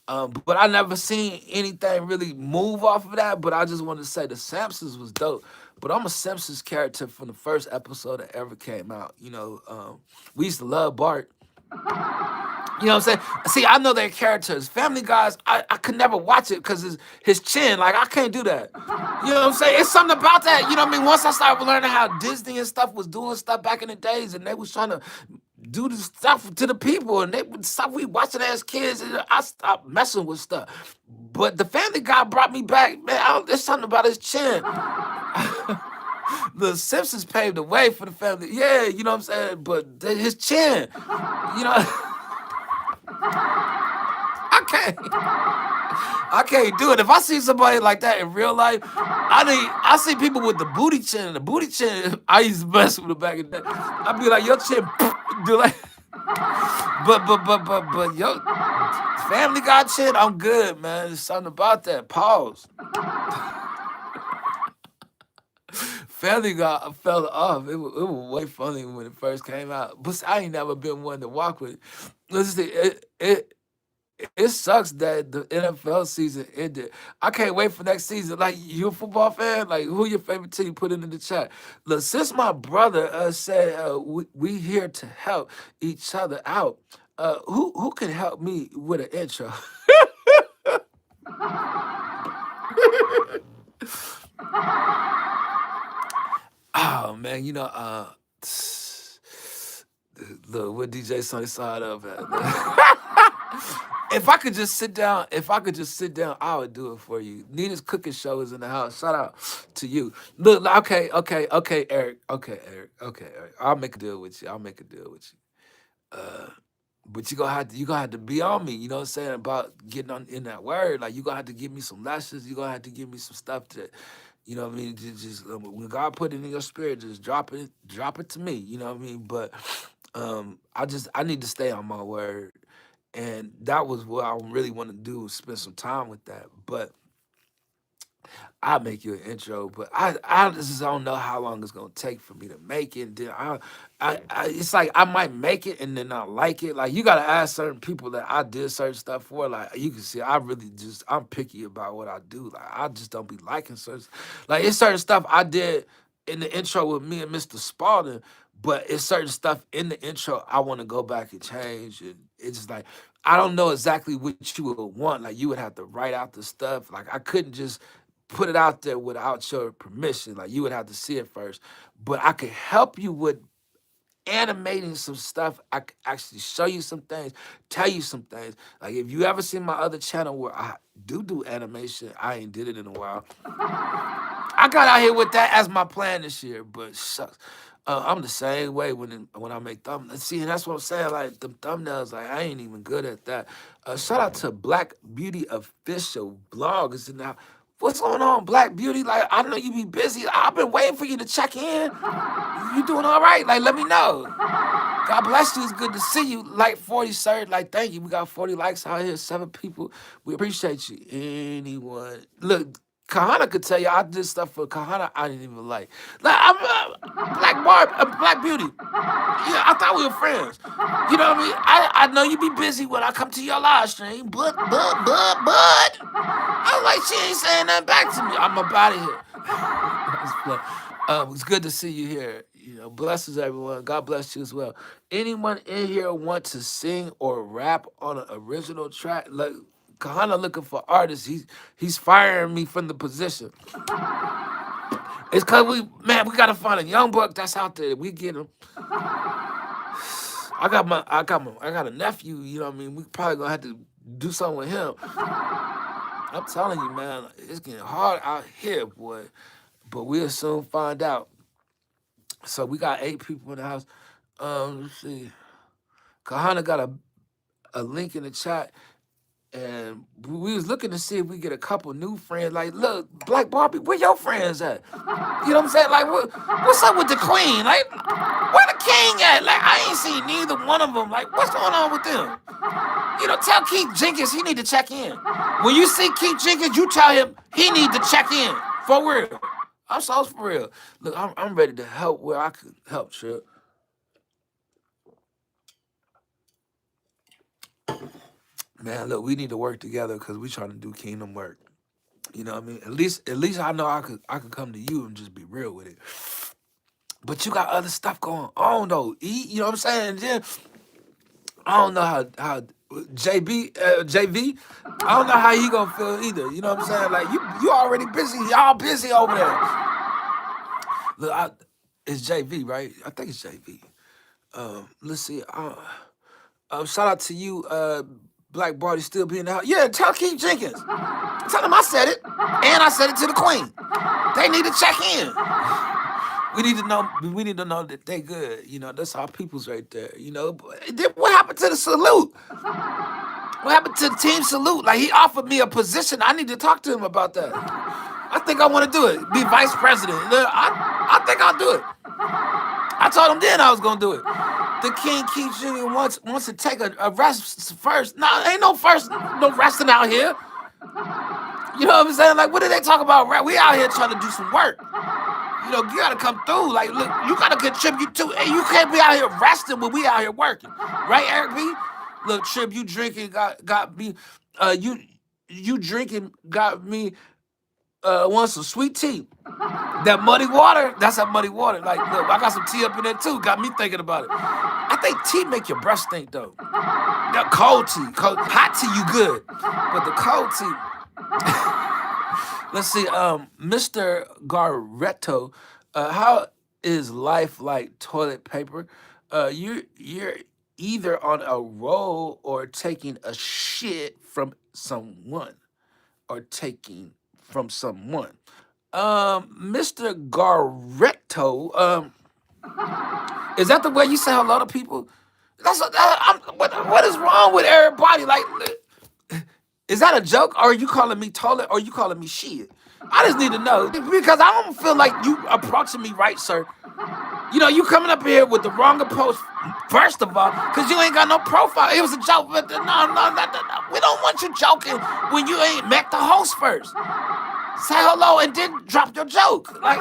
But I never seen anything really move off of that. But I just wanted to say the Simpsons was dope. But I'm a Simpsons character from the first episode that ever came out. We used to love Bart. You know what I'm saying? See, I know their characters. Family Guys, I could never watch it because his chin, like, I can't do that. You know what I'm saying? It's something about that. You know what I mean? Once I started learning how Disney and stuff was doing stuff back in the days, and they was trying to do the stuff to the people, and they would stuff we watching as kids, and I stopped messing with stuff. But the Family Guy brought me back. Man, there's something about his chin. The Simpsons paved the way for the family. Yeah, you know what I'm saying? But his chin, I can't do it. If I see somebody like that in real life, I see people with the booty chin. And the booty chin, I used to mess with it back in the day. I'd be like, your chin, do like, but yo, Family Guy chin, I'm good, man. There's something about that. Pause. Family Guy fell off. It was way funny when it first came out. But I ain't never been one to walk with it. Listen, it sucks that the NFL season ended. I can't wait for next season. Like, you a football fan? Like, who your favorite team? Put it in the chat. Look, since my brother said we here to help each other out, who can help me with an intro? Oh man, look, what DJ Sunny side up at? If I could just sit down, I would do it for you. Nina's cooking show is in the house. Shout out to you. Look, okay, Eric. Okay, Eric. I'll make a deal with you. But you gonna have to be on me, you know what I'm saying, about getting on in that word. Like, you gonna have to give me some lessons, you gonna have to give me some stuff to, you know what I mean, just when God put it in your spirit, just drop it to me, you know what I mean? But I need to stay on my word. And that was what I really want to do, was spend some time with that. But I'll make you an intro, but I just don't know how long it's gonna take for me to make it. Then it's like I might make it and then not like it. Like you gotta ask certain people that I did certain stuff for. Like you can see, I really just I'm picky about what I do. Like I just don't be liking certain, like it's certain stuff I did in the intro with me and Mr. Spalding, but it's certain stuff in the intro I want to go back and change. And it's just like I don't know exactly what you would want. Like you would have to write out the stuff. Like I couldn't just put it out there without your permission. Like you would have to see it first. But I could help you with animating some stuff. I could actually show you some things, tell you some things. Like if you ever seen my other channel where I do animation, I ain't did it in a while. I got out here with that as my plan this year, but shucks. I'm the same way when I make thumbnails. See, and that's what I'm saying. Like them thumbnails, like I ain't even good at that. Shout out to Black Beauty Official blog is in now. What's going on, Black Beauty? Like I know you be busy. I've been waiting for you to check in. You doing all right? Like let me know. God bless you. It's good to see you. Like 40, sir. Like, thank you. We got 40 likes out here, 7 people. We appreciate you. Anyone. Look, Kahana could tell you I did stuff for Kahana I didn't even like. Like, I'm Black Beauty. Yeah, I thought we were friends. You know what I mean? I know you be busy when I come to your live stream, but. I was like, she ain't saying nothing back to me. I'm up out of here. It's good to see you here. You know, blesses everyone. God bless you as well. Anyone in here want to sing or rap on an original track? Like Kahana looking for artists. He's firing me from the position. It's cause we gotta find a young buck that's out there. We get him. I got a nephew. You know what I mean? We probably gonna have to do something with him. I'm telling you, man, it's getting hard out here, boy. But we'll soon find out. So we got 8 people in the house. Let's see. Kahana got a link in the chat, and we was looking to see if we get a couple new friends. Like, look, Black Barbie, where your friends at? You know what I'm saying? Like, what's up with the queen? Like, where the king at? Like, I ain't seen neither one of them. Like, what's going on with them? You know, tell Keith Jenkins he need to check in. When you see Keith Jenkins, you tell him he need to check in. For real. I'm so for real. Look, I'm ready to help where I could help, Trip. Man, look, we need to work together because we trying to do kingdom work. You know what I mean? At least I know I could come to you and just be real with it. But you got other stuff going on though. You know what I'm saying? And then I don't know how JV, I don't know how he gonna feel either. You know what I'm saying? Like you already busy. Y'all busy over there. Look, it's JV, right? I think it's JV. Let's see. Shout out to you, Black Barty, still being in the house. Yeah, tell Keith Jenkins. Tell him I said it, and I said it to the Queen. They need to check in. We need to know. We need to know that they good. You know, that's our peoples right there. You know, what happened to the salute? What happened to the team salute? Like he offered me a position. I need to talk to him about that. I think I want to do it. Be vice president. I think I'll do it. I told him then I was gonna do it. The King Keith Jr. wants to take a rest first. No, ain't no resting out here. You know what I'm saying? Like, what did they talk about? We out here trying to do some work. You know, you gotta come through. Like, look, you gotta contribute too. Hey, you can't be out here resting when we out here working, right, Eric B? Look, Trip, you drinking got me. You drinking got me. Want some sweet tea. That muddy water, that's that muddy water. Like, look, I got some tea up in there too. Got me thinking about it. I think tea make your breath stink though. That cold tea, hot tea, you good, but the cold tea. Let's see, Mr. Garretto, how is life like toilet paper? You're either on a roll or taking a shit from someone, or taking from someone. Mr. Garretto, is that the way you say hello to people? What is wrong with everybody? Like, is that a joke? Or are you calling me toilet? Or are you calling me shit? I just need to know because I don't feel like you approaching me right, sir. You know, you coming up here with the wrong approach First of all, because you ain't got no profile. It was a joke, but no, we don't want you joking when you ain't met the host first. Say hello and then drop your joke. Like,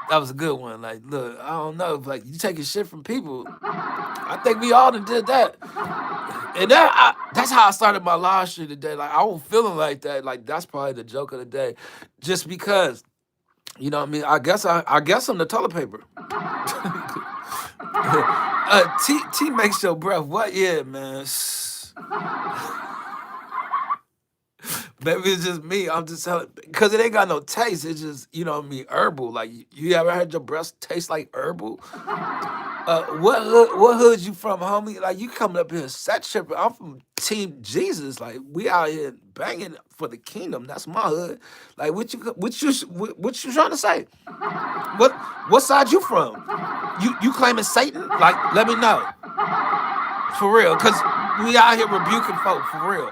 that was a good one. Like, look, I don't know, like you taking shit from people. I think we all done did that. And that's how I started my live stream today. Like, I was feeling like that. Like, that's probably the joke of the day. Just because, you know what I mean? I guess I'm the toilet paper. T makes your breath. What? Yeah, man. Maybe it's just me. I'm just telling, because it ain't got no taste. It's just, you know what I mean, herbal. Like, you ever had your breath taste like herbal? What hood you from, homie? Like, you coming up here set tripping. I'm from Team Jesus. Like, we out here banging for the kingdom. That's my hood. Like, what you trying to say? What side you from? You claiming Satan? Like, let me know. For real, cause we out here rebuking folk, for real.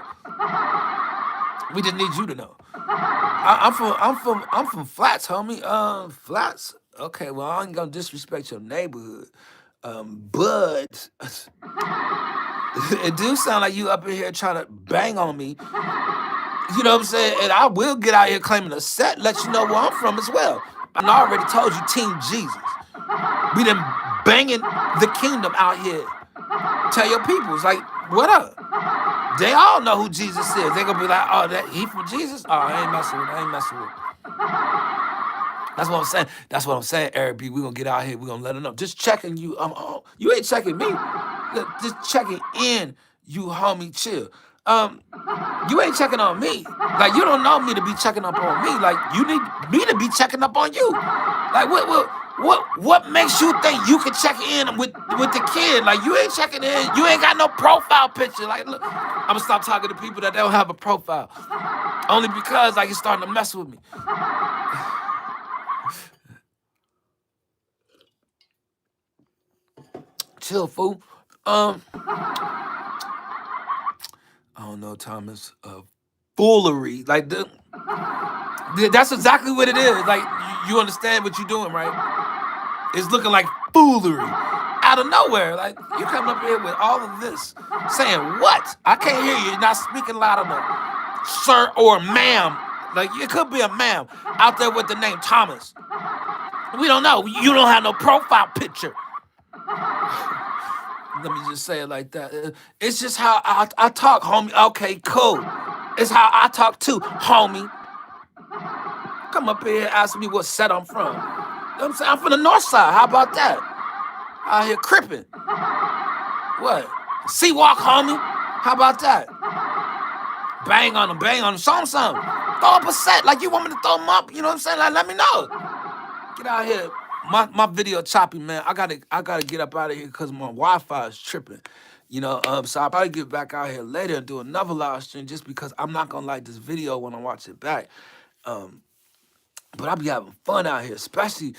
We just need you to know. I'm from Flats, homie. Flats. Okay, well, I ain't gonna disrespect your neighborhood. But it do sound like you up in here trying to bang on me. You know what I'm saying? And I will get out here claiming a set, let you know where I'm from as well. I already told you, Team Jesus. We done banging the kingdom out here. Tell your peoples, like, what up? They all know who Jesus is. They gonna be like, oh, that he from Jesus? Oh, I ain't messing with. That's what I'm saying. That's what I'm saying, Eric B. We gonna get out here. We gonna let them know. Just checking you. You ain't checking me. Just checking in. You homie, chill. You ain't checking on me. Like, you don't know me to be checking up on me. Like, you need me to be checking up on you. Like, what makes you think you can check in with the kid? Like, you ain't checking in. You ain't got no profile picture. Like, look, I'm gonna stop talking to people that don't have a profile. Only because, like, it's starting to mess with me. Chill, fool. I don't know, Thomas. Foolery. Like, that's exactly what it is. Like, you understand what you're doing, right? It's looking like foolery out of nowhere. Like, you come up here with all of this, saying what? I can't hear you. You're not speaking loud enough, sir or ma'am. Like, it could be a ma'am out there with the name Thomas. We don't know. You don't have no profile picture. Let me just say it like that. It's just how I talk, homie. Okay, cool. It's how I talk too, homie. Come up here and ask me what set I'm from. You know what I'm saying? I'm from the north side. How about that? Out here cripping. What? Seawalk, homie. How about that? Bang on them. Show them something. Throw up a set. Like, you want me to throw them up? You know what I'm saying? Like, let me know. Get out here. My video choppy, man. I gotta get up out of here because my Wi-Fi is tripping. You know, so I'll probably get back out here later and do another live stream just because I'm not gonna like this video when I watch it back. But I'll be having fun out here, especially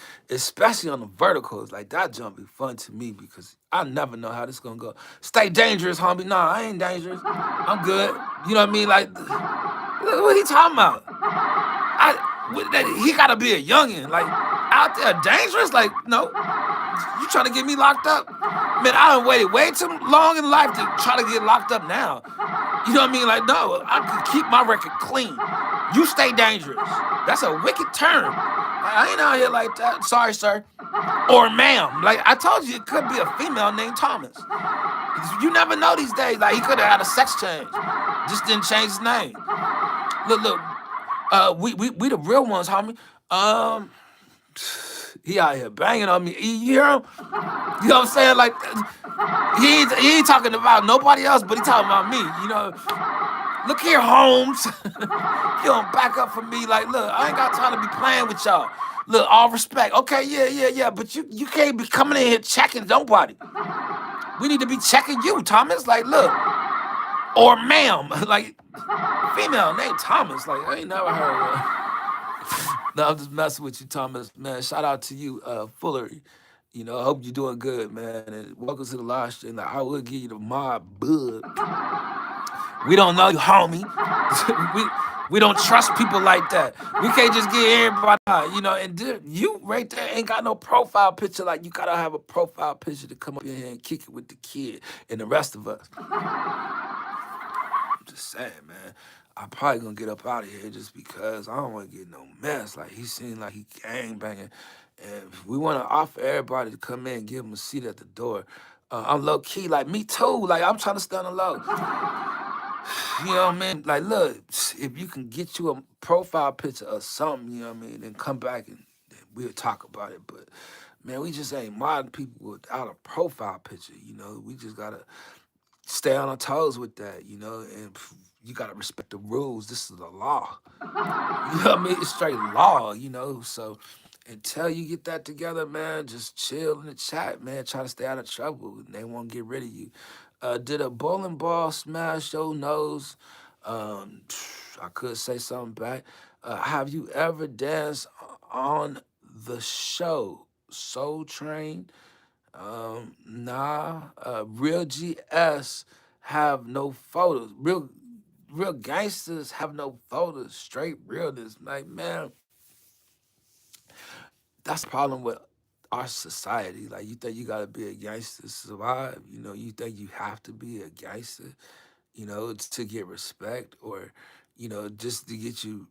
on the verticals. Like, that jump be fun to me because I never know how this gonna go. Stay dangerous, homie. Nah, I ain't dangerous. I'm good. You know what I mean? Like, what he talking about? He gotta be a youngin'. Like, out there dangerous? Like, no. You trying to get me locked up? Man, I done waited way too long in life to try to get locked up now. You know what I mean? Like, no, I can keep my record clean. You stay dangerous. That's a wicked term. I ain't out here like that. Sorry, sir. Or ma'am. Like, I told you, it could be a female named Thomas. You never know these days. Like, he could have had a sex change. Just didn't change his name. Look. We the real ones, homie. He out here banging on me. You hear him? You know what I'm saying? Like, he ain't talking about nobody else, but he talking about me. You know? Look here, Holmes. You don't back up for me. Like, look, I ain't got time to be playing with y'all. Look, all respect. Okay, yeah. But you can't be coming in here checking nobody. We need to be checking you, Thomas. Like, look. Or ma'am. Like, female named Thomas. Like, I ain't never heard of her. No, I'm just messing with you, Thomas. Man, shout out to you, Foolery. You know, I hope you're doing good, man. And welcome to the live stream. Like, I will give you the mob bud. We don't know you, homie. We don't trust people like that. We can't just get everybody, you know. And you right there ain't got no profile picture. Like you gotta have a profile picture to come up in here and kick it with the kid and the rest of us. I'm just saying, man. I'm probably gonna get up out of here just because I don't want to get no mess. Like he seemed like he gang banging, and we want to offer everybody to come in and give him a seat at the door. I'm low key, like me too. Like I'm trying to stay on the low. You know what I mean? Like, look, if you can get you a profile picture or something, you know what I mean, then come back and then we'll talk about it. But man, we just ain't modern people without a profile picture. You know, we just gotta stay on our toes with that. You know, and you gotta respect the rules. This is the law. You know what I mean? It's straight law, you know. So until you get that together, man, just chill in the chat, man. Try to stay out of trouble. And they won't get rid of you. Did a bowling ball smash your nose? Um, I could say something back. Have you ever danced on the show Soul Train? Nah. Real GS have no photos. Real gangsters have no photos. Straight realness. Like, man, that's the problem with our society. Like, you think you gotta be a gangster to survive. You know, you think you have to be a gangster, you know, to get respect or, you know, just to get you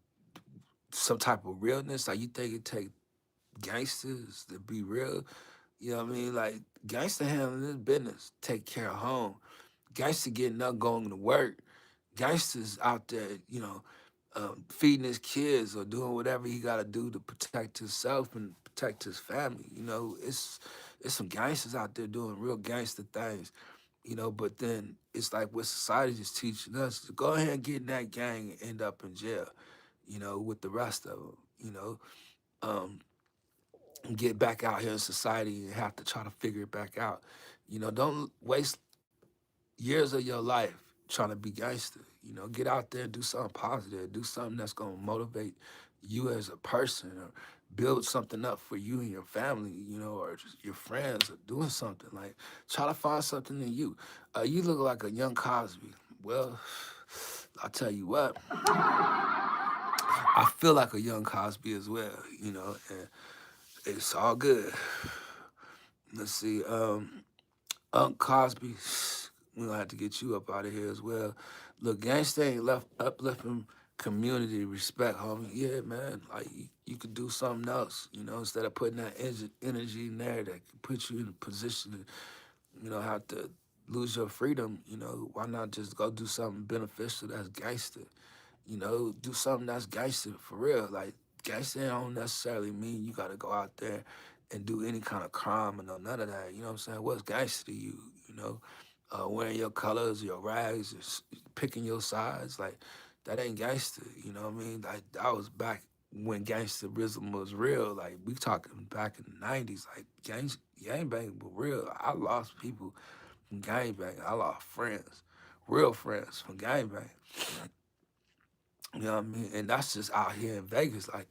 some type of realness. Like, you think it take gangsters to be real. You know what I mean? Like, gangster handling his business, take care of home. Gangster getting up, going to work. Gangsters out there, you know, feeding his kids or doing whatever he got to do to protect himself and protect his family. You know, it's some gangsters out there doing real gangster things. You know, but then it's like what society is teaching us to go ahead and get in that gang and end up in jail. You know, with the rest of them. You know, um, and get back out here in society and have to try to figure it back out. You know, don't waste years of your life trying to be gangster. You know, get out there and do something positive. Do something that's gonna motivate you as a person or build something up for you and your family, you know, or just your friends or doing something. Like try to find something in you. You look like a young Cosby. Well, I'll tell you what, I feel like a young Cosby as well, you know, and it's all good. Let's see. Unc Cosby, we gonna have to get you up out of here as well. Look, gangsta ain't left uplifting community respect, homie. Yeah, man. Like you could do something else, you know, instead of putting that energy in there that could put you in a position to, you know, have to lose your freedom. You know, why not just go do something beneficial that's gangster? You know, do something that's gangster for real. Like gangster don't necessarily mean you gotta go out there and do any kind of crime or none of that. You know what I'm saying? What's gangster to you? You know, wearing your colors, your rags, picking your sides, like that ain't gangster. You know what I mean? Like that was back when gangsterism was real. Like we talking back in the '90s. Like gang bang was real. I lost people from gang bang. I lost friends, real friends from gang bang. You know what I mean? And that's just out here in Vegas. Like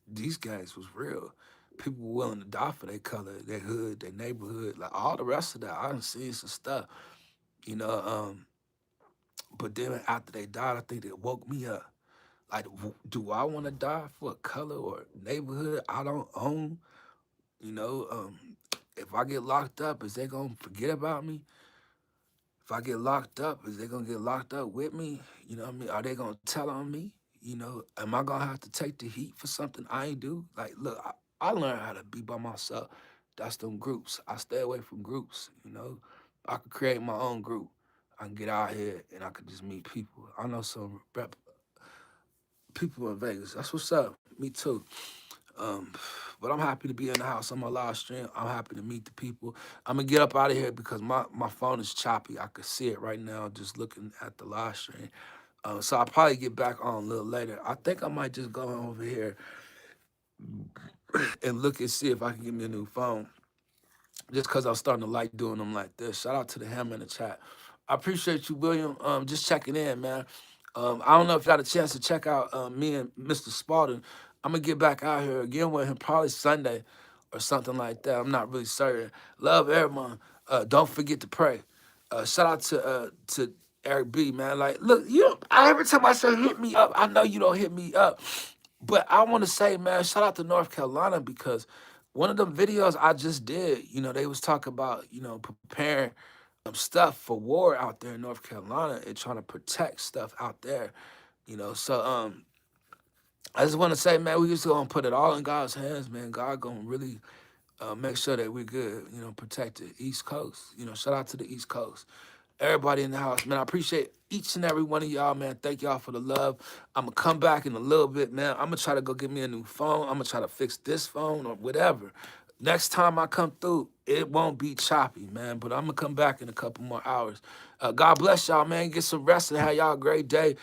these guys was real. People were willing to die for their color, their hood, their neighborhood, like all the rest of that. I done seen some stuff, you know. But then after they died, I think they woke me up. Like, do I want to die for a color or neighborhood I don't own? You know, if I get locked up, is they gonna forget about me? If I get locked up, is they gonna get locked up with me? You know what I mean? Are they gonna tell on me? You know, am I gonna have to take the heat for something I ain't do? Like, look, I learned how to be by myself. That's them groups. I stay away from groups, you know. I could create my own group. I can get out here and I could just meet people. I know some people in Vegas. That's what's up. Me too. Um, but I'm happy to be in the house on my live stream. I'm happy to meet the people. I'm gonna get up out of here because my phone is choppy. I could see it right now just looking at the live stream. So I'll probably get back on a little later. I think I might just go over here and look and see if I can get me a new phone. Just because I'm starting to like doing them like this. Shout out to the hammer in the chat. I appreciate you, William. Just checking in, man. I don't know if you got a chance to check out me and Mr. Spalding. I'm gonna get back out here again with him probably Sunday or something like that. I'm not really certain. Love everyone. Don't forget to pray. Shout out to Eric B, man. Like, look, every time I say hit me up, I know you don't hit me up. But I want to say, man, shout out to North Carolina because one of them videos I just did, they was talking about, preparing stuff for war out there in North Carolina and trying to protect stuff out there, So I just want to say, man, we just gonna put it all in God's hands, man. God gonna really make sure that we're good, protect the East Coast. Shout out to the East Coast. Everybody in the house, man. I appreciate each and every one of y'all, man. Thank y'all for the love. I'm gonna come back in a little bit, man. I'm gonna try to go get me a new phone. I'm gonna try to fix this phone or whatever. Next time I come through, it won't be choppy, man. But I'm gonna come back in a couple more hours. God bless y'all, man. Get some rest and have y'all a great day.